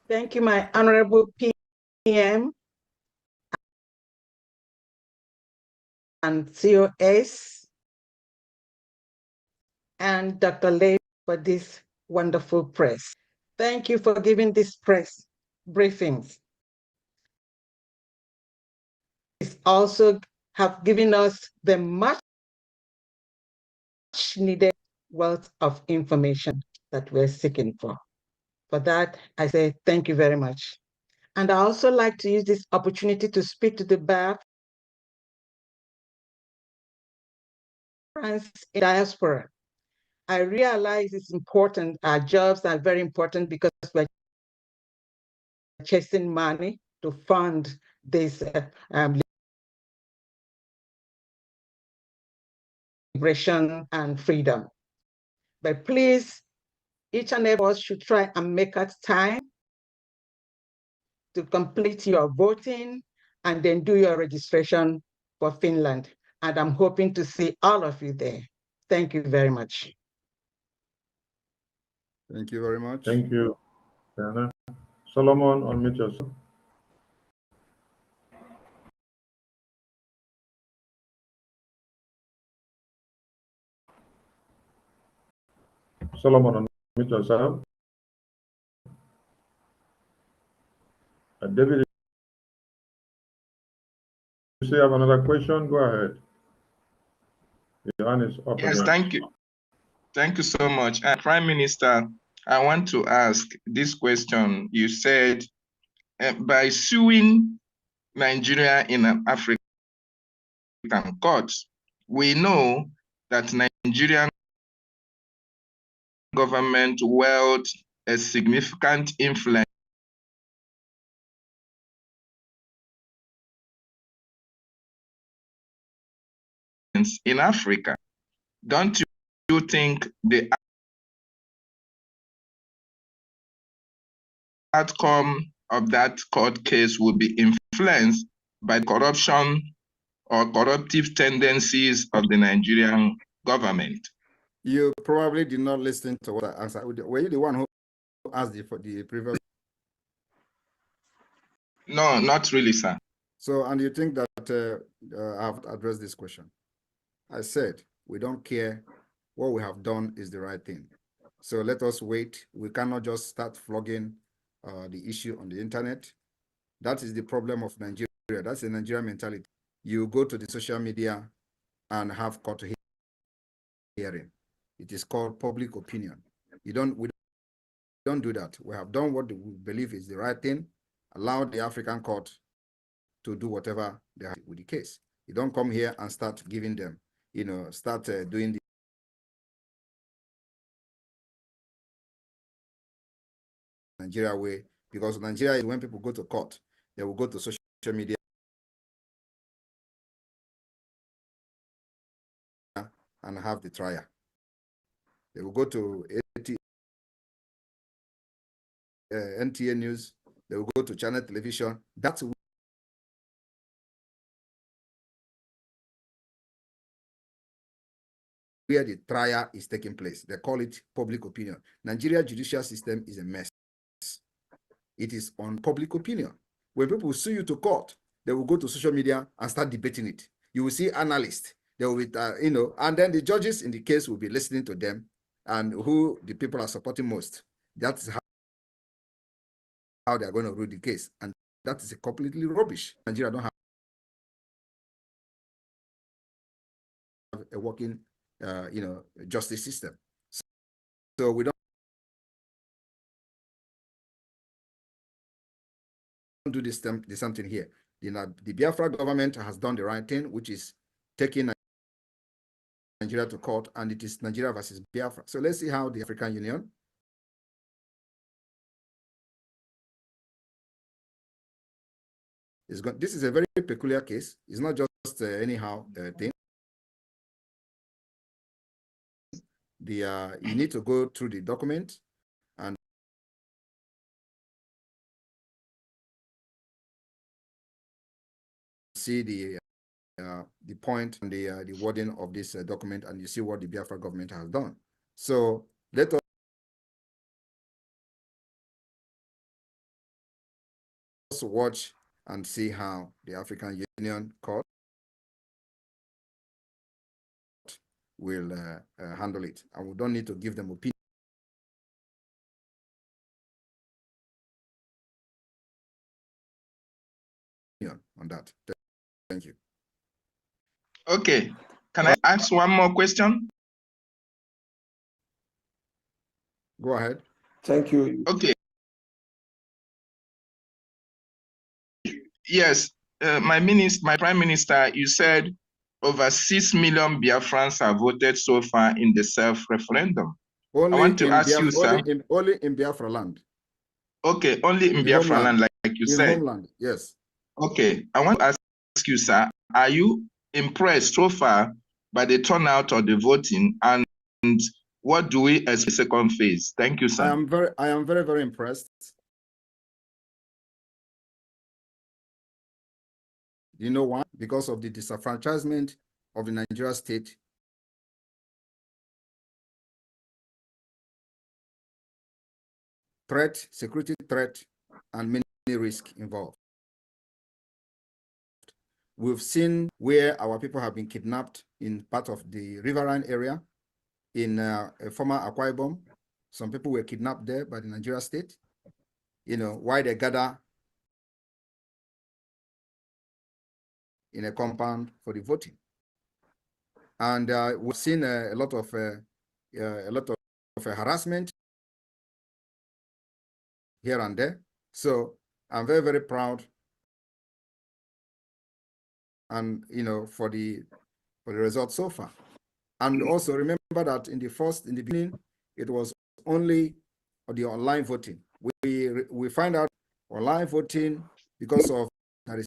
Thank you, my Honorable PM and COS and Dr. Lay for this wonderful press. Thank you for giving this press briefings. It's also have given us the much needed wealth of information that we're seeking for. For that, I say thank you very much. And I also like to use this opportunity to speak to the Biafrans in diaspora. I realize it's important, our jobs are very important because we're chasing money to fund this liberation and freedom. But please, each and every of us should try and make out time to complete your voting and then do your registration for Finland. And I'm hoping to see all of you there. Thank you very much. Thank you very much. Thank you, Diana. Solomon, unmute yourself. Solomon, unmute yourself. David, you still have another question? Go ahead. Your hand is up. Yes, thank you. Thank you so much. Prime Minister, I want to ask this question. You said by suing Nigeria in an African court, we know that Nigerian government wield a significant influence in Africa. Don't you think the outcome of that court case will be influenced by corruption or corruptive tendencies of the Nigerian government? You probably did not listen to what I answered. Were you the one who asked for the previous? No, not really, sir. So, and you think that I've addressed this question? I said, we don't care. What we have done is the right thing. So let us wait. We cannot just start flogging the issue on the internet. That is the problem of Nigeria. That's the Nigerian mentality. You go to the social media and have court hearing. It is called public opinion. We don't do that. We have done what we believe is the right thing. Allow the African court to do whatever they have with the case. You don't come here and start giving them, start doing the Nigeria way, because Nigeria is when people go to court, they will go to social media and have the trial. They will go to NTA News, they will go to channel television. That's where the trial is taking place. They call it public opinion. Nigeria judicial system is a mess. It is on public opinion. When people sue you to court, they will go to social media and start debating it. You will see analysts. They will be, and then the judges in the case will be listening to them and who the people are supporting most. That's how they are going to rule the case. And that is completely rubbish. Nigeria don't have a working, justice system. So we don't do the same thing here. The Biafra government has done the right thing, which is taking Nigeria to court, and it is Nigeria versus Biafra. So let's see how the African Union is going. This is a very peculiar case. It's not just anyhow thing. You need to go through the document and see the point and the wording of this document, and you see what the Biafra government has done. So let us watch and see how the African Union Court will handle it, and we don't need to give them opinion on that. Thank you. Okay, can I ask one more question? Go ahead. Thank you. Okay. Yes, my Prime Minister, you said over 6 million Biafrans have voted so far in the self-referendum. I want to ask you, sir. Only in Biafra land. Okay, only in Biafra land, like you said. In homeland, yes. Okay, I want to ask you, sir, are you impressed so far by the turnout of the voting, and what do we as a second phase? Thank you, sir. I am very, very impressed. You know why? Because of the disenfranchisement of the Nigeria state threat, security threat, and many risks involved. We've seen where our people have been kidnapped in part of the riverine area in a former Akwa Ibom. Some people were kidnapped there by the Nigeria state, why they gather in a compound for the voting. And we've seen a lot of harassment here and there. So I'm very, very proud, and for the results so far. And also remember that in the beginning, it was only the online voting. We find out online voting, because of there is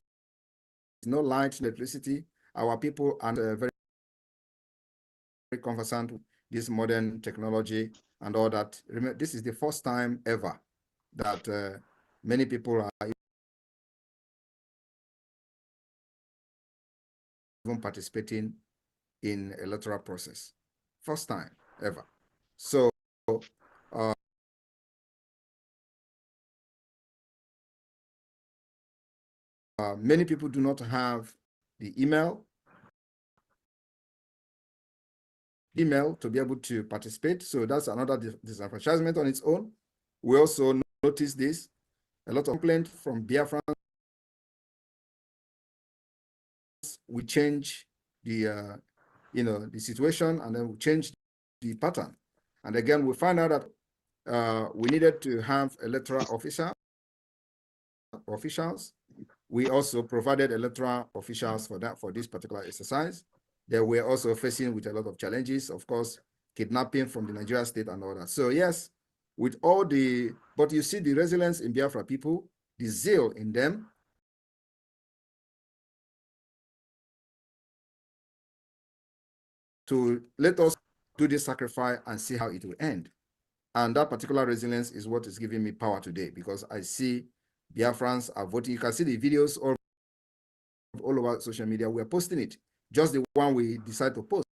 no light, electricity. Our people are very, very conversant with this modern technology and all that. Remember, this is the first time ever that many people are even participating in electoral process. First time ever. So many people do not have the email to be able to participate. So that's another disenfranchisement on its own. We also noticed this, a lot of complaints from Biafrans. We change the, the situation, and then we change the pattern. And again, we find out that we needed to have electoral officials. We also provided electoral officials for this particular exercise. They were also facing with a lot of challenges, of course, kidnapping from the Nigeria state and all that. So yes, with all but you see the resilience in Biafra people, the zeal in them, to let us do this sacrifice and see how it will end. And that particular resilience is what is giving me power today, because I see Biafrans are voting. You can see the videos all over social media. We're posting it, just the one we decide to post.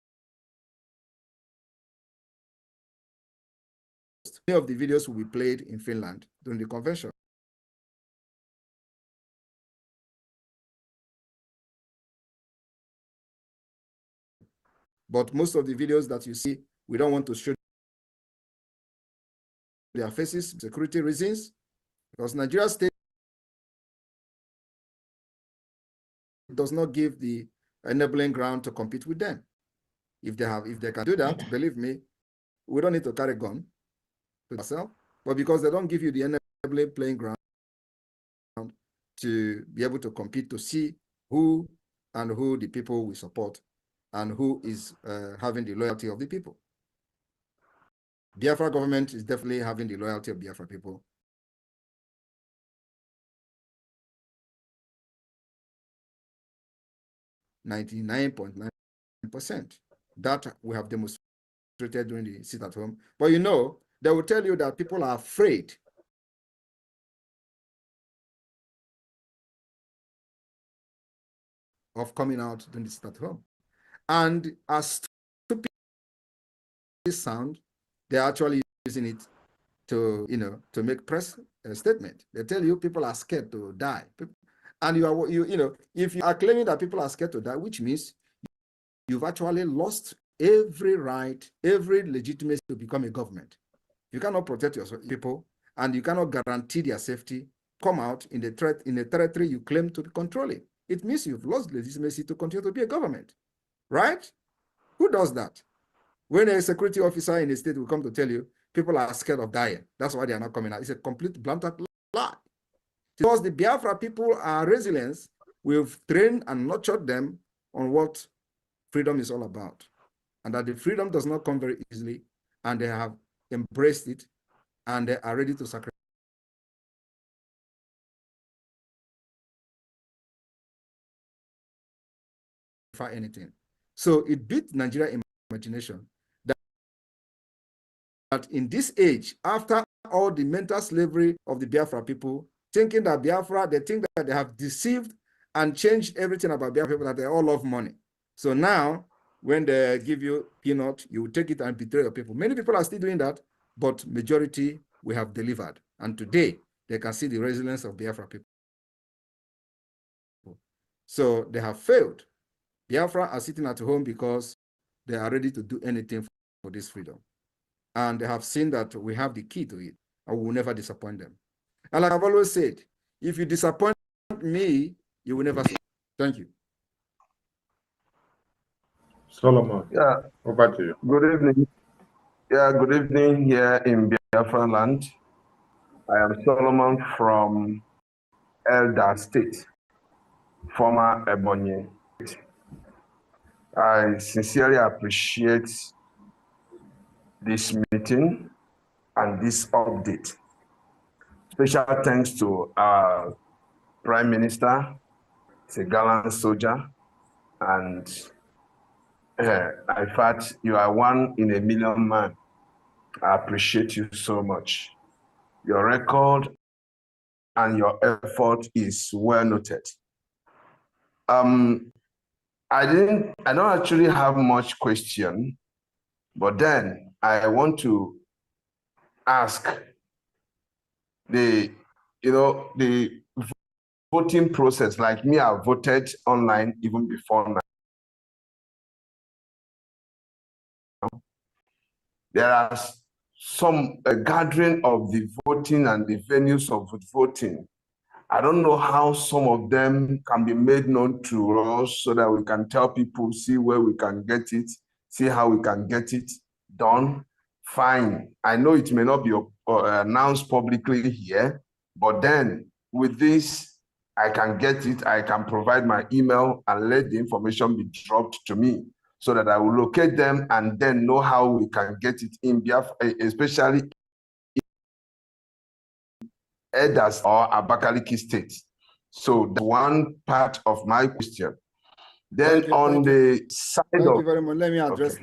Many of the videos will be played in Finland during the convention. But most of the videos that you see, we don't want to show their faces, security reasons, because Nigeria state does not give the enabling ground to compete with them. If they can do that, believe me, we don't need to carry a gun to ourselves. But because they don't give you the enabling playing ground to be able to compete, to see who the people will support and who is having the loyalty of the people. Biafra government is definitely having the loyalty of Biafra people. 99.9%. That we have demonstrated during the sit at home. But they will tell you that people are afraid of coming out during the sit at home. And as stupid this sound, they're actually using it to, to make press statement. They tell you people are scared to die. And if you are claiming that people are scared to die, which means you've actually lost every right, every legitimacy to become a government. You cannot protect your people, and you cannot guarantee their safety. Come out in the territory you claim to be controlling. It means you've lost legitimacy to continue to be a government, right? Who does that? When a security officer in a state will come to tell you people are scared of dying, that's why they are not coming out. It's a complete blunt lie. Because the Biafra people are resilient. We've trained and nurtured them on what freedom is all about, and that the freedom does not come very easily, and they have embraced it, and they are ready to sacrifice anything. So it beat Nigeria imagination that in this age, after all the mental slavery of the Biafra people, thinking that Biafra, they think that they have deceived and changed everything about Biafra people, that they all love money. So now, when they give you peanut, you will take it and betray your people. Many people are still doing that, but majority we have delivered. And today, they can see the resilience of Biafra people. So they have failed. Biafra are sitting at home because they are ready to do anything for this freedom. And they have seen that we have the key to it, and we will never disappoint them. And like I've always said, if you disappoint me, you will never see. Thank you. Solomon, Yeah, over to you. good evening. Yeah, good evening here in Biafra land. I am Solomon from Elda State, former Ebonyi. I sincerely appreciate this meeting and this update. Special thanks to our Prime Minister, he's a gallant soldier, and in fact, you are one in a million man. I appreciate you so much. Your record and your effort is well noted. I don't actually have much question, but then I want to ask the voting process. Like me, I voted online even before now. There are some gathering of the voting and the venues of voting. I don't know how some of them can be made known to us so that we can tell people, see where we can get it, see how we can get it done. Fine. I know it may not be announced publicly here, but then with this, I can get it. I can provide my email and let the information be dropped to me so that I will locate them and then know how we can get it in Biafra, especially Edas or Abakaliki State. So that's one part of my question. Then the side Thank of you very much. Let me address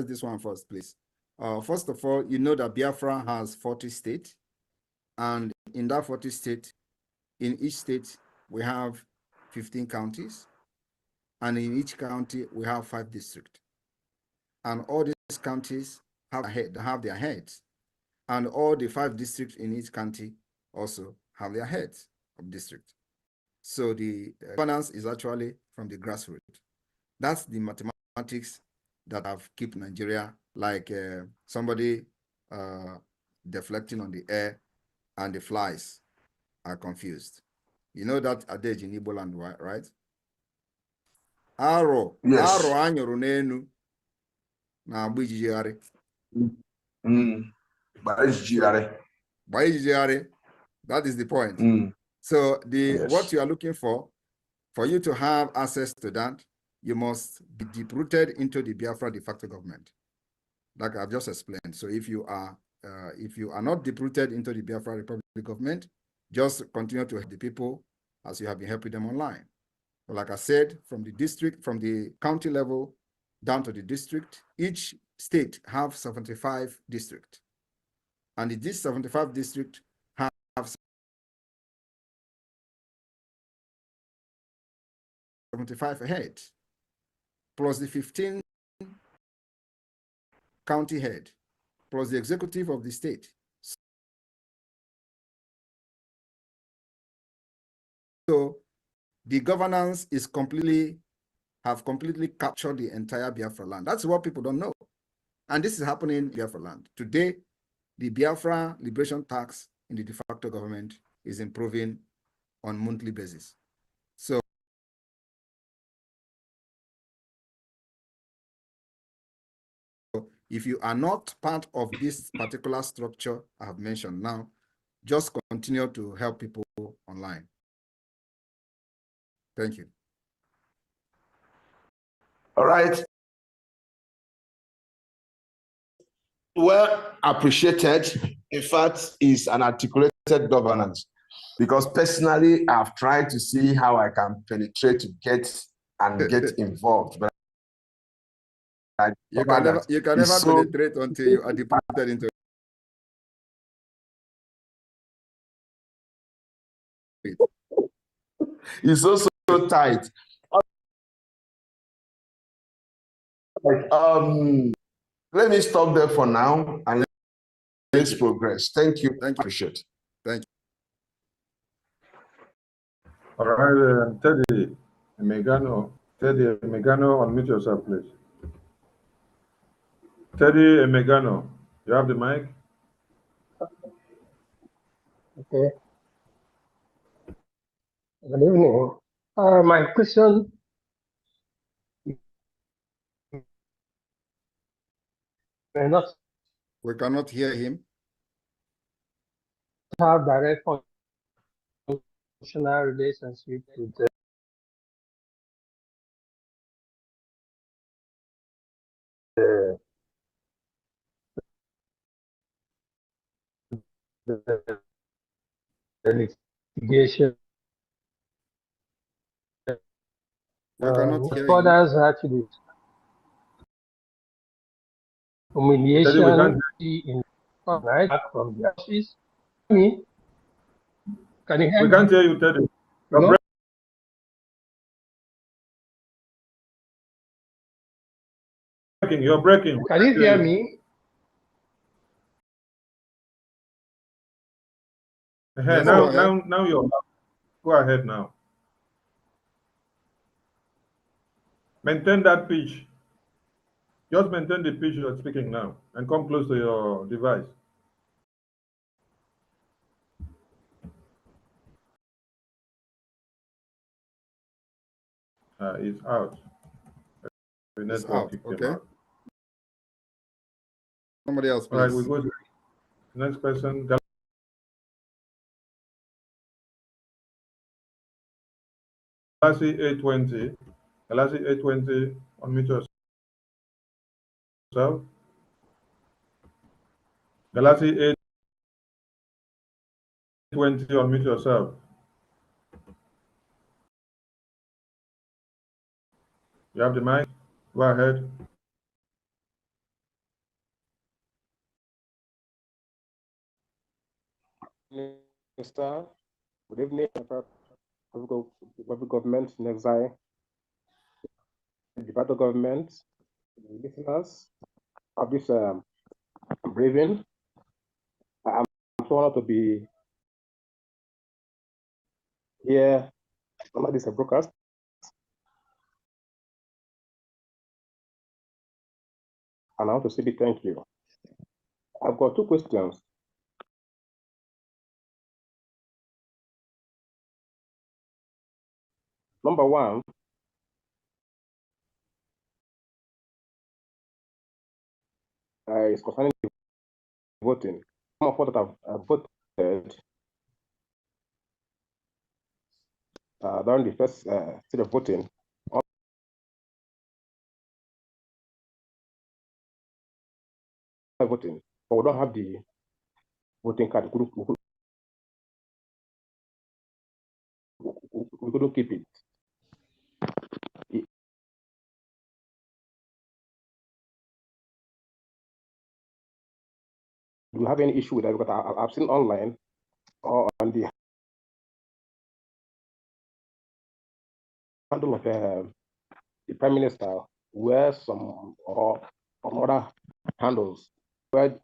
this one first, please. First of all, you know that Biafra has 40 states, and in that 40 states, in each state we have 15 counties, and in each county we have 5 districts, and all these counties have their heads, and all the 5 districts in each county also have their heads of district. So the governance is actually from the grassroots. That's the mathematics that have kept Nigeria like somebody deflecting on the air and the flies are confused. You know that adage in Igbo land, right? Aro, yes. Aro anyoro n'enu na agba ijijigharị. Gba ijijigharị. That is the point. So what you are looking for you to have access to that, you must be deep-rooted into the Biafra de facto government, like I've just explained. So if you are not deep-rooted into the Biafra Republic government, just continue to help the people as you have been helping them online. But like I said, from the county level down to the district, each state have 75 districts, and these 75 districts have 75 head, plus the 15 county head, plus the executive of the state. So the governance is completely captured the entire Biafra land. That's what people don't know. And this is happening in Biafra land. Today, the Biafra liberation tax in the de facto government is improving on a monthly basis. So if you are not part of this particular structure I have mentioned now, just continue to help people online. Thank you. All right. Well appreciated. In fact, is an articulated governance, because personally, I've tried to see how I can penetrate to get involved, but you can never penetrate until you are deported into it. It's also so tight. Let me stop there for now and let's progress. Thank you. Thank you. Appreciate it. Thank you. All right, Teddy Emegano, unmute yourself, please. Teddy Emegano, you have the mic. Okay. Good evening. My question may not We cannot hear him. have direct functional relationship with the litigation. We cannot hear him. Others actually humiliation in right from the office. Can you hear We me? can't hear you, Teddy. You're No? breaking. You're breaking. We Can can't you hear you. me? Yes, Now, go ahead. now you're. Go ahead now. Maintain that pitch. Just maintain the pitch you're speaking now, and come close to your device. It's out. The It's network out. kicked him Okay. out. Somebody else, All right, we please. go to the next person. Galaxy 820. Galaxy 820, unmute yourself. Galaxy 820, unmute yourself. You have the mic. Go ahead. Mr. Good evening, every government in exile, the federal government, the listeners of this briefing. I'm so honored to be here under this broadcast. And I want to say big thank you. I've got two questions. Number one, is concerning the voting. Some of us that have voted during the first stage of voting, voting, but we don't have the voting card. We couldn't keep it. Do you have any issue with that? Because I've seen online or on the handle of the Prime Minister where some or other handles where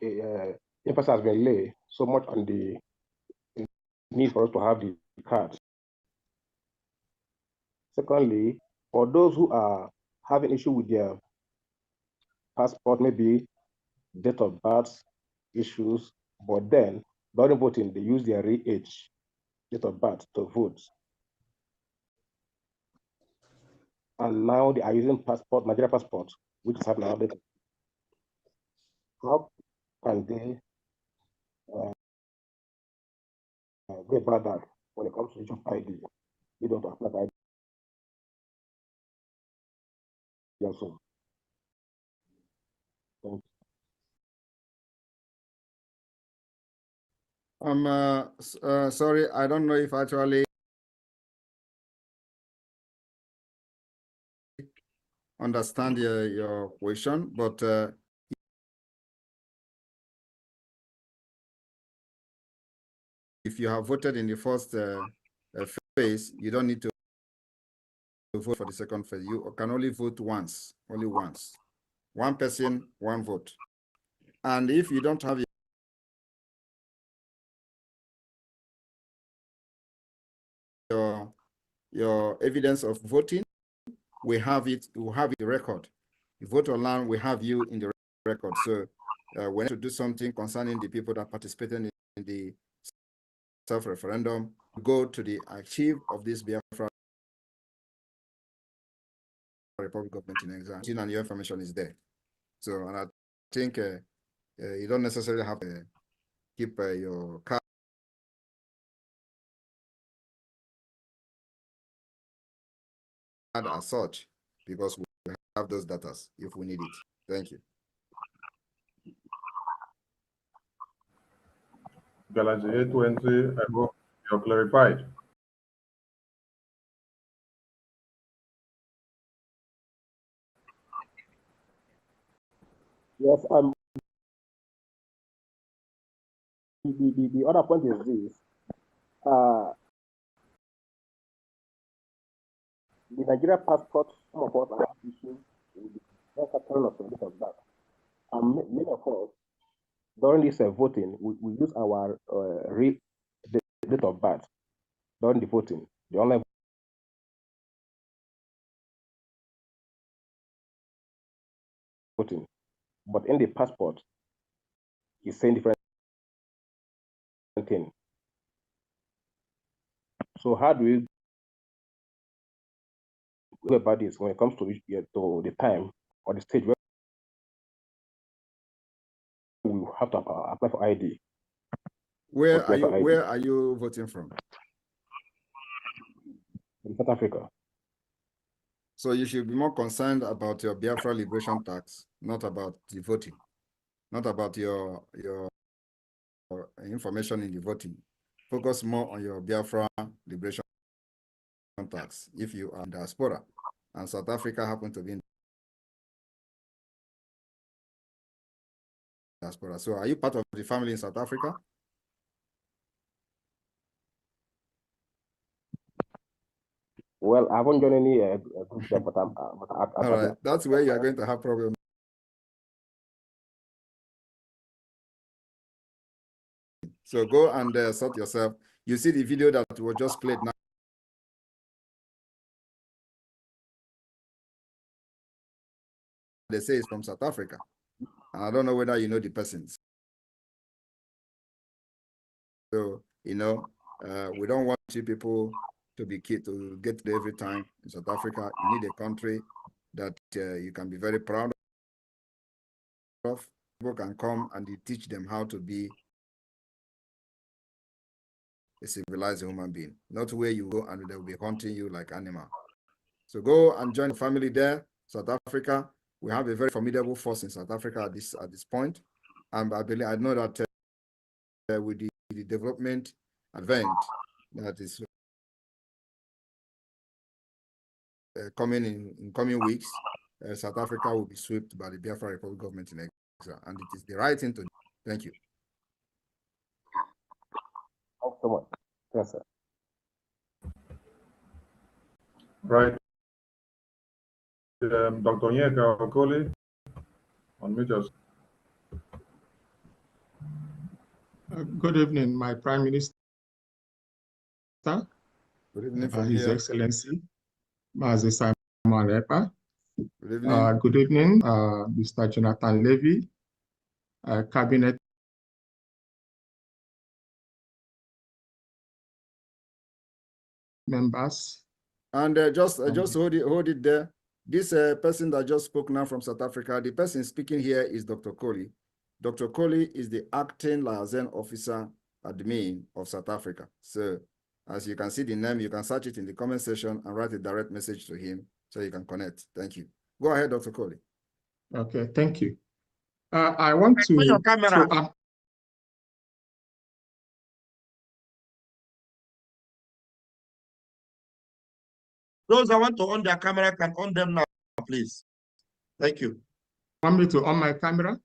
emphasis has been laid so much on the need for us to have the card. Secondly, for those who are having issue with their passport, maybe date of birth issues, but then during voting, they use their real age, date of birth to vote. And now they are using passport, Nigeria passport, which is having another. How can they go about that when it comes to issue of ID? You don't apply for ID also. Thank I'm sorry, I don't know if actually understand your question, but if you have voted in the first phase, you don't need to vote for the second phase. You can only vote once, only once. One person, one vote. And if you don't have your evidence of voting, we have it in the record. You vote online, we have you in the record. So we need to do something concerning the people that participated in the self-referendum. Go to the archive of this Biafra Republic Government in Exile, and your information is there. So, and I think you don't necessarily have to keep your card as such, because we have those data if we need it. Thank you. Galaxy 820, I hope you're clarified. Yes, the other point is this. The Nigeria passport, some of us are issues with the telling us a bit of that. And many of us, during this voting, we use our real date of birth during the voting, the online voting. But in the passport, it's saying different thing. So how do we go about this when it comes to the time or the stage where we have to apply for ID? Where are you voting from? In South Africa. So you should be more concerned about your Biafra liberation tax, not about the voting, not about your information in the voting. Focus more on your Biafra liberation tax if you are in diaspora, and South Africa happen to be in diaspora. So are you part of the family in South Africa? Well, I haven't joined any group there, but I'm. All right, that's where you are going to have problems. So go and sort yourself. You see the video that was just played now. They say it's from South Africa. And I don't know whether you know the persons. So, you know, we don't want you people to be key to get there every time in South Africa. You need a country that you can be very proud of. People can come and you teach them how to be a civilized human being, not where you go and they'll be hunting you like animal. So go and join the family there, South Africa. We have a very formidable force in South Africa at this point. And I know that with the development event that is coming in coming weeks, South Africa will be swept by the Biafra Republic government in exile, and it is the right thing to do. Thank you. Thanks so much. Yes, sir. Right. Dr. Onyeka Okoli, unmute yourself. Good evening, my Prime Minister. Good evening from His here. Excellency, Mazi Simon Ekpa. Good evening. Good evening, Mr. Jonathan Levy, Cabinet members. And just hold it there. This person that just spoke now from South Africa, the person speaking here is Dr. Coley. Dr. Coley is the acting liaison officer admin of South Africa. So as you can see the name, you can search it in the comment section and write a direct message to him so you can connect. Thank you. Go ahead, Dr. Coley. Okay, thank you. I want to... your camera. Those that want to on their camera can on them now, please. Thank you. Want me to on my camera?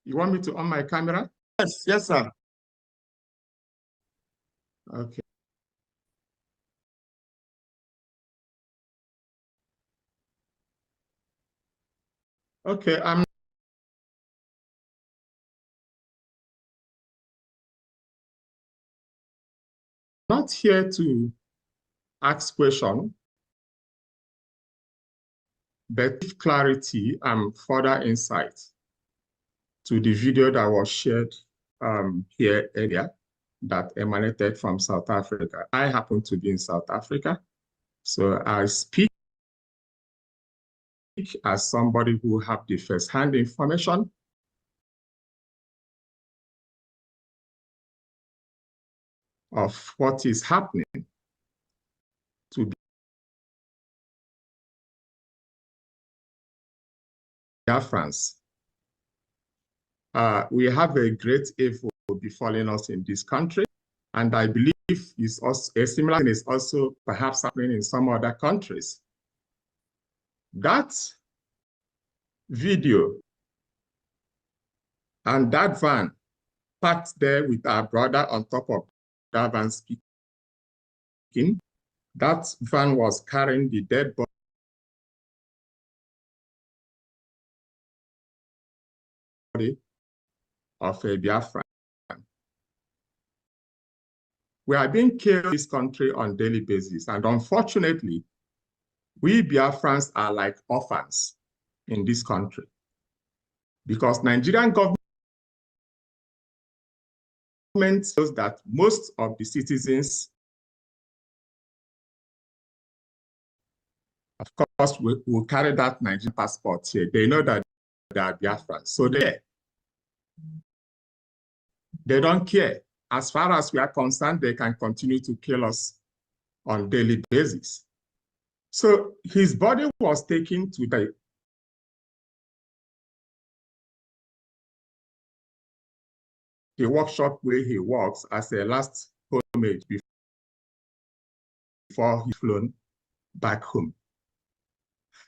You want me to on my camera? Yes, yes, sir. Okay. Okay, I'm not here to ask questions, but give clarity and further insight to the video that was shared here earlier that emanated from South Africa. I happen to be in South Africa, so I speak as somebody who have the first-hand information of what is happening to Biafrans. We have a great evil befalling us in this country, and I believe is also, a similar thing is also perhaps happening in some other countries. That video and that van parked there with our brother on top of that van speaking. That van was carrying the dead body of a Biafran. We are being killed in this country on a daily basis. And unfortunately, we Biafrans are like orphans in this country because Nigerian government shows that most of the citizens, of course, will carry that Nigerian passport here. They know that they are Biafrans. So they don't care. As far as we are concerned, they can continue to kill us on a daily basis. So his body was taken to the workshop where he works as a last homage before he's flown back home.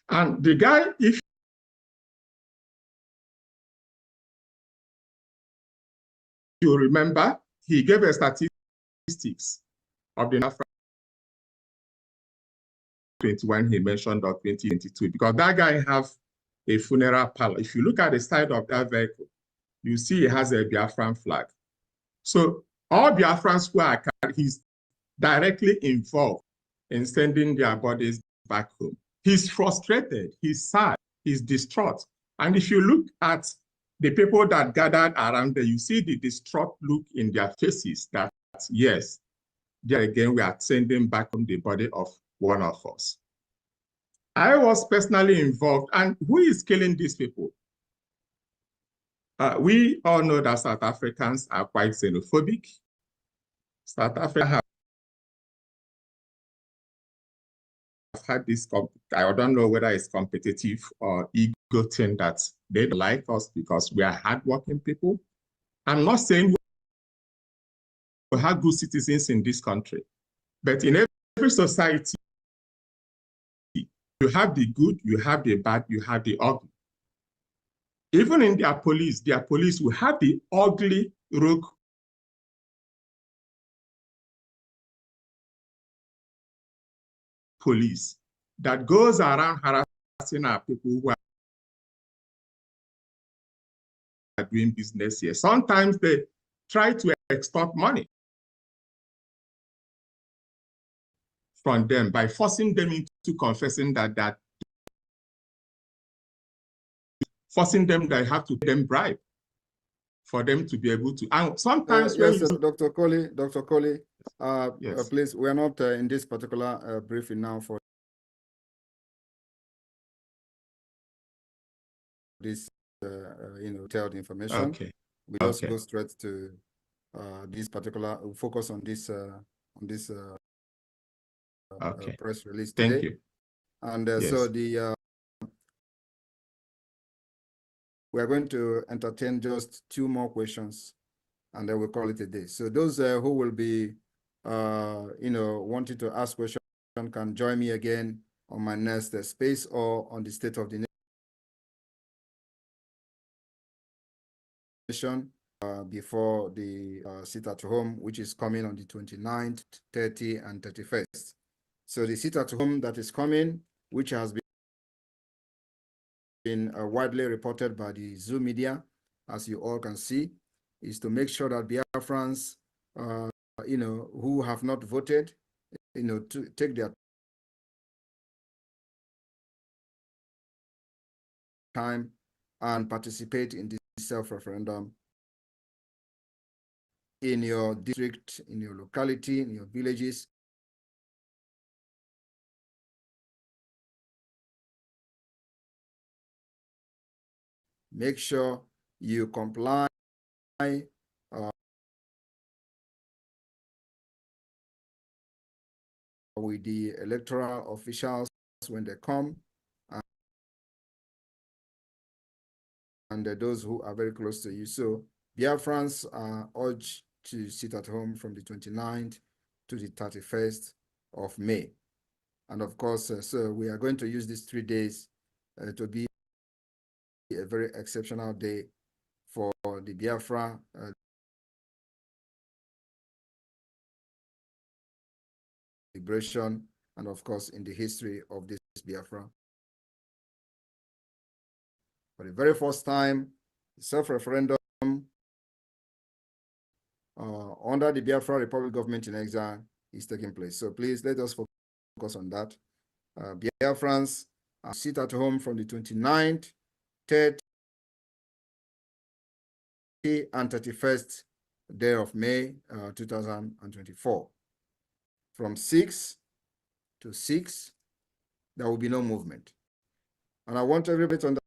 And the guy, if you remember, he gave a statistics of the Biafra 21 he mentioned of 2022, because that guy have a funeral parlor. If you look at the side of that vehicle, you see it has a Biafran flag. So all Biafrans who are carried, he's directly involved in sending their bodies back home. He's frustrated, he's sad, he's distraught. And if you look at the people that gathered around there, you see the distraught look in their faces that, yes, there again, we are sending back home the body of one of us. I was personally involved. And who is killing these people? We all know that South Africans are quite xenophobic. South Africa have had this, I don't know whether it's competitive or ego thing that they don't like us because we are hardworking people. I'm not saying we have good citizens in this country, but in every society, you have the good, you have the bad, you have the ugly. Even in their police will have the ugly rogue police that goes around harassing our people who are doing business here. Sometimes they try to extort money from them by forcing them into confessing that forcing them that have to pay them bribe for them to be able to. And sometimes when yes, Dr. Colley, yes. Please, we are not in this particular briefing now for this, detailed information. Okay. We just go straight to this particular, focus on this press release today. Thank you. And yes. so we are going to entertain just 2 more questions, and then we'll call it a day. So those who will be, wanting to ask questions can join me again on my next space or on the State of the Nation before the sit at home, which is coming on the 29th, 30, and 31st. So the sit at home that is coming, which has been widely reported by the Zoom media, as you all can see, is to make sure that Biafrans, who have not voted, to take their time and participate in this self-referendum in your district, in your locality, in your villages. Make sure you comply with the electoral officials when they come, and those who are very close to you. So Biafrans are urged to sit at home from the 29th to the 31st of May. And of course, so we are going to use these 3 days to be a very exceptional day for the Biafra liberation and, of course, in the history of this Biafra. For the very first time, the self-referendum under the Biafra Republic government in exile is taking place. So please let us focus on that. Biafrans sit at home from the 29th, 30th, and 31st day of May 2024. From 6 to 6, there will be no movement. And I want everybody to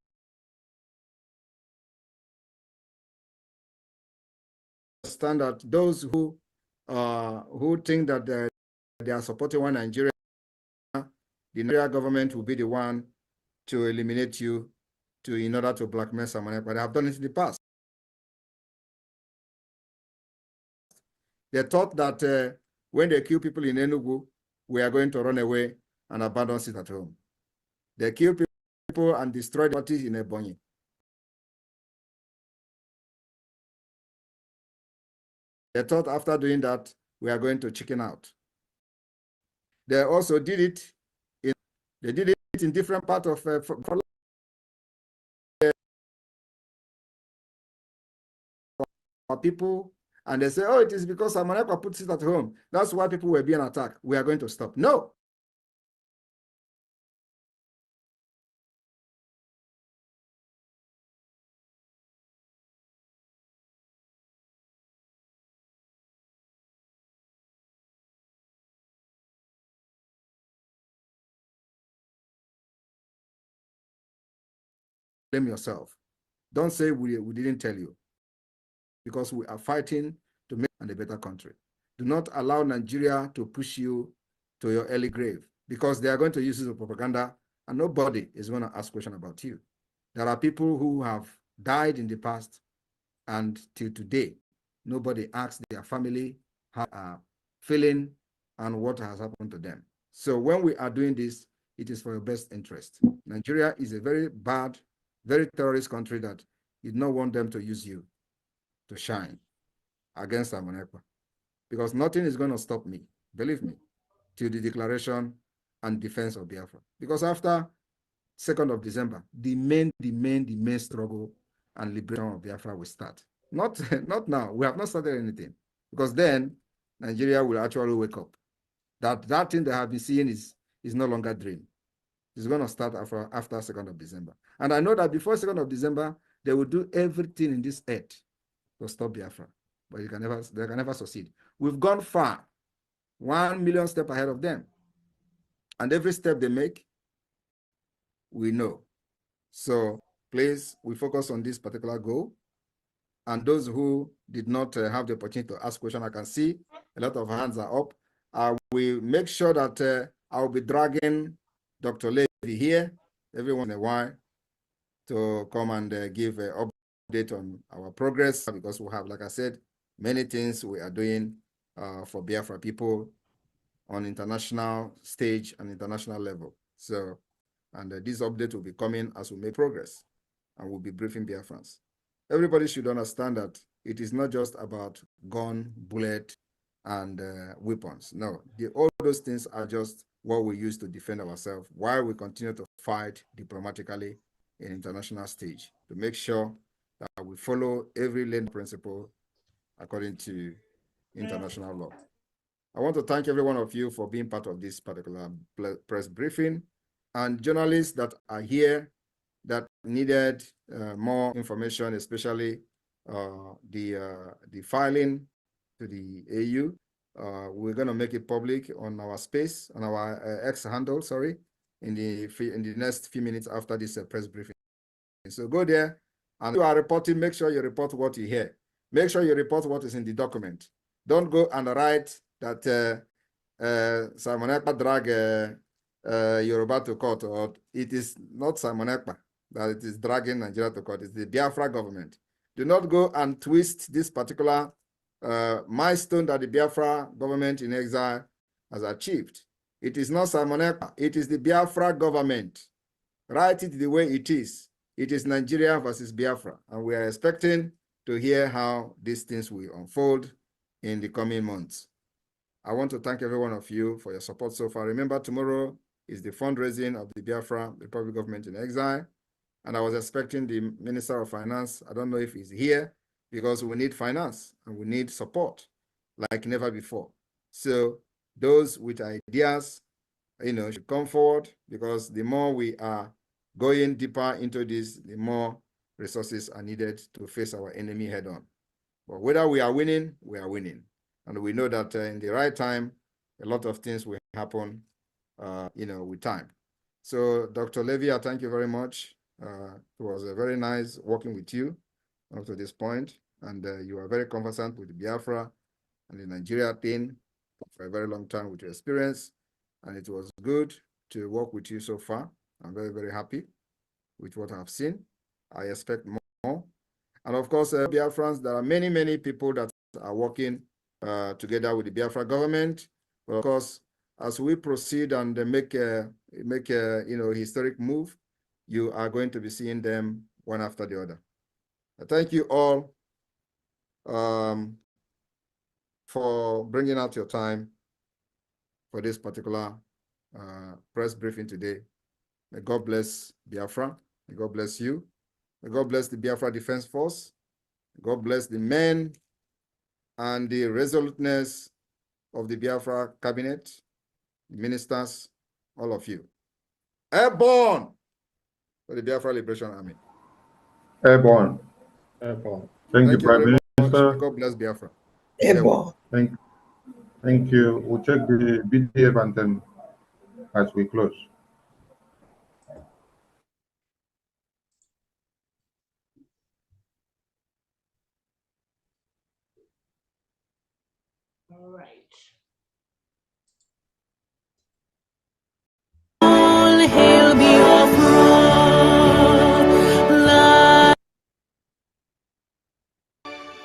understand that those who think that they are supporting one Nigeria, the Nigeria government will be the one to eliminate you in order to blackmail someone, but they have done it in the past. They thought that when they kill people in Enugu, we are going to run away and abandon it at home. They kill people and destroy the parties in Ebonyi. They thought after doing that, we are going to chicken out. They also did it in different parts of for people, and they say, oh, it is because Amanekwa puts it at home. That's why people were being attacked. We are going to stop. No. Blame yourself. Don't say we didn't tell you, because we are fighting to make a better country. Do not allow Nigeria to push you to your early grave, because they are going to use it as propaganda, and nobody is going to ask questions about you. There are people who have died in the past, and till today, nobody asks their family how they are feeling and what has happened to them. So when we are doing this, it is for your best interest. Nigeria is a very bad, very terrorist country that you do not want them to use you to shine against Amanekwa, because nothing is going to stop me, believe me, till the declaration and defense of Biafra. Because after 2nd of December, the main struggle and liberation of Biafra will start. Not now. We have not started anything, because then Nigeria will actually wake up. That thing they have been seeing is no longer a dream. It's going to start after 2nd of December. And I know that before 2nd of December, they will do everything in this earth to stop Biafra, but they can never succeed. We've gone far, 1 million steps ahead of them. And every step they make, we know. So please, we focus on this particular goal. And those who did not have the opportunity to ask questions, I can see a lot of hands are up. We make sure that I'll be dragging Dr. Levy here every once in a while to come and give an update on our progress, because we have, like I said, many things we are doing for Biafra people on international stage and international level. So, and this update will be coming as we make progress, and we'll be briefing Biafrans. Everybody should understand that it is not just about gun, bullet, and weapons. No, all those things are just what we use to defend ourselves while we continue to fight diplomatically in international stage to make sure that we follow every lane principle according to international law. I want to thank every one of you for being part of this particular press briefing, and journalists that are here that needed more information, especially the filing to the AU. We're going to make it public on our space, on our X handle, sorry, in the next few minutes after this press briefing. So go there, and if you are reporting, make sure you report what you hear. Make sure you report what is in the document. Don't go and write that Simon Ekpa drag Yoruba to court, or it is not Simon Ekpa that it is dragging Nigeria to court. It's the Biafra government. Do not go and twist this particular milestone that the Biafra government in exile has achieved. It is not Simon Ekpa. It is the Biafra government. Write it the way it is. It is Nigeria versus Biafra. And we are expecting to hear how these things will unfold in the coming months. I want to thank every one of you for your support so far. Remember, tomorrow is the fundraising of the Biafra Republic Government in Exile. And I was expecting the Minister of Finance. I don't know if he's here, because we need finance and we need support like never before. So those with ideas, should come forward, because the more we are going deeper into this, the more resources are needed to face our enemy head on. But whether we are winning, we are winning. And we know that in the right time, a lot of things will happen, with time. So Dr. Levy, I thank you very much. It was very nice working with you up to this point. And you are very conversant with the Biafra and the Nigeria thing for a very long time with your experience. And it was good to work with you so far. I'm very, very happy with what I've seen. I expect more. And of course, Biafrans, there are many, many people that are working together with the Biafra government. But of course, as we proceed and make a historic move, you are going to be seeing them one after the other. Thank you all for bringing out your time for this particular press briefing today. May God bless Biafra. May God bless you. May God bless the Biafra Defense Force. May God bless the men and the resoluteness of the Biafra cabinet, the ministers, all of you. Airborne for the Biafra Liberation Army. Airborne. Airborne. Thank you, Prime very Minister. much. May God bless Biafra. Airborne. Thank you. We'll check the BDF and then as we close.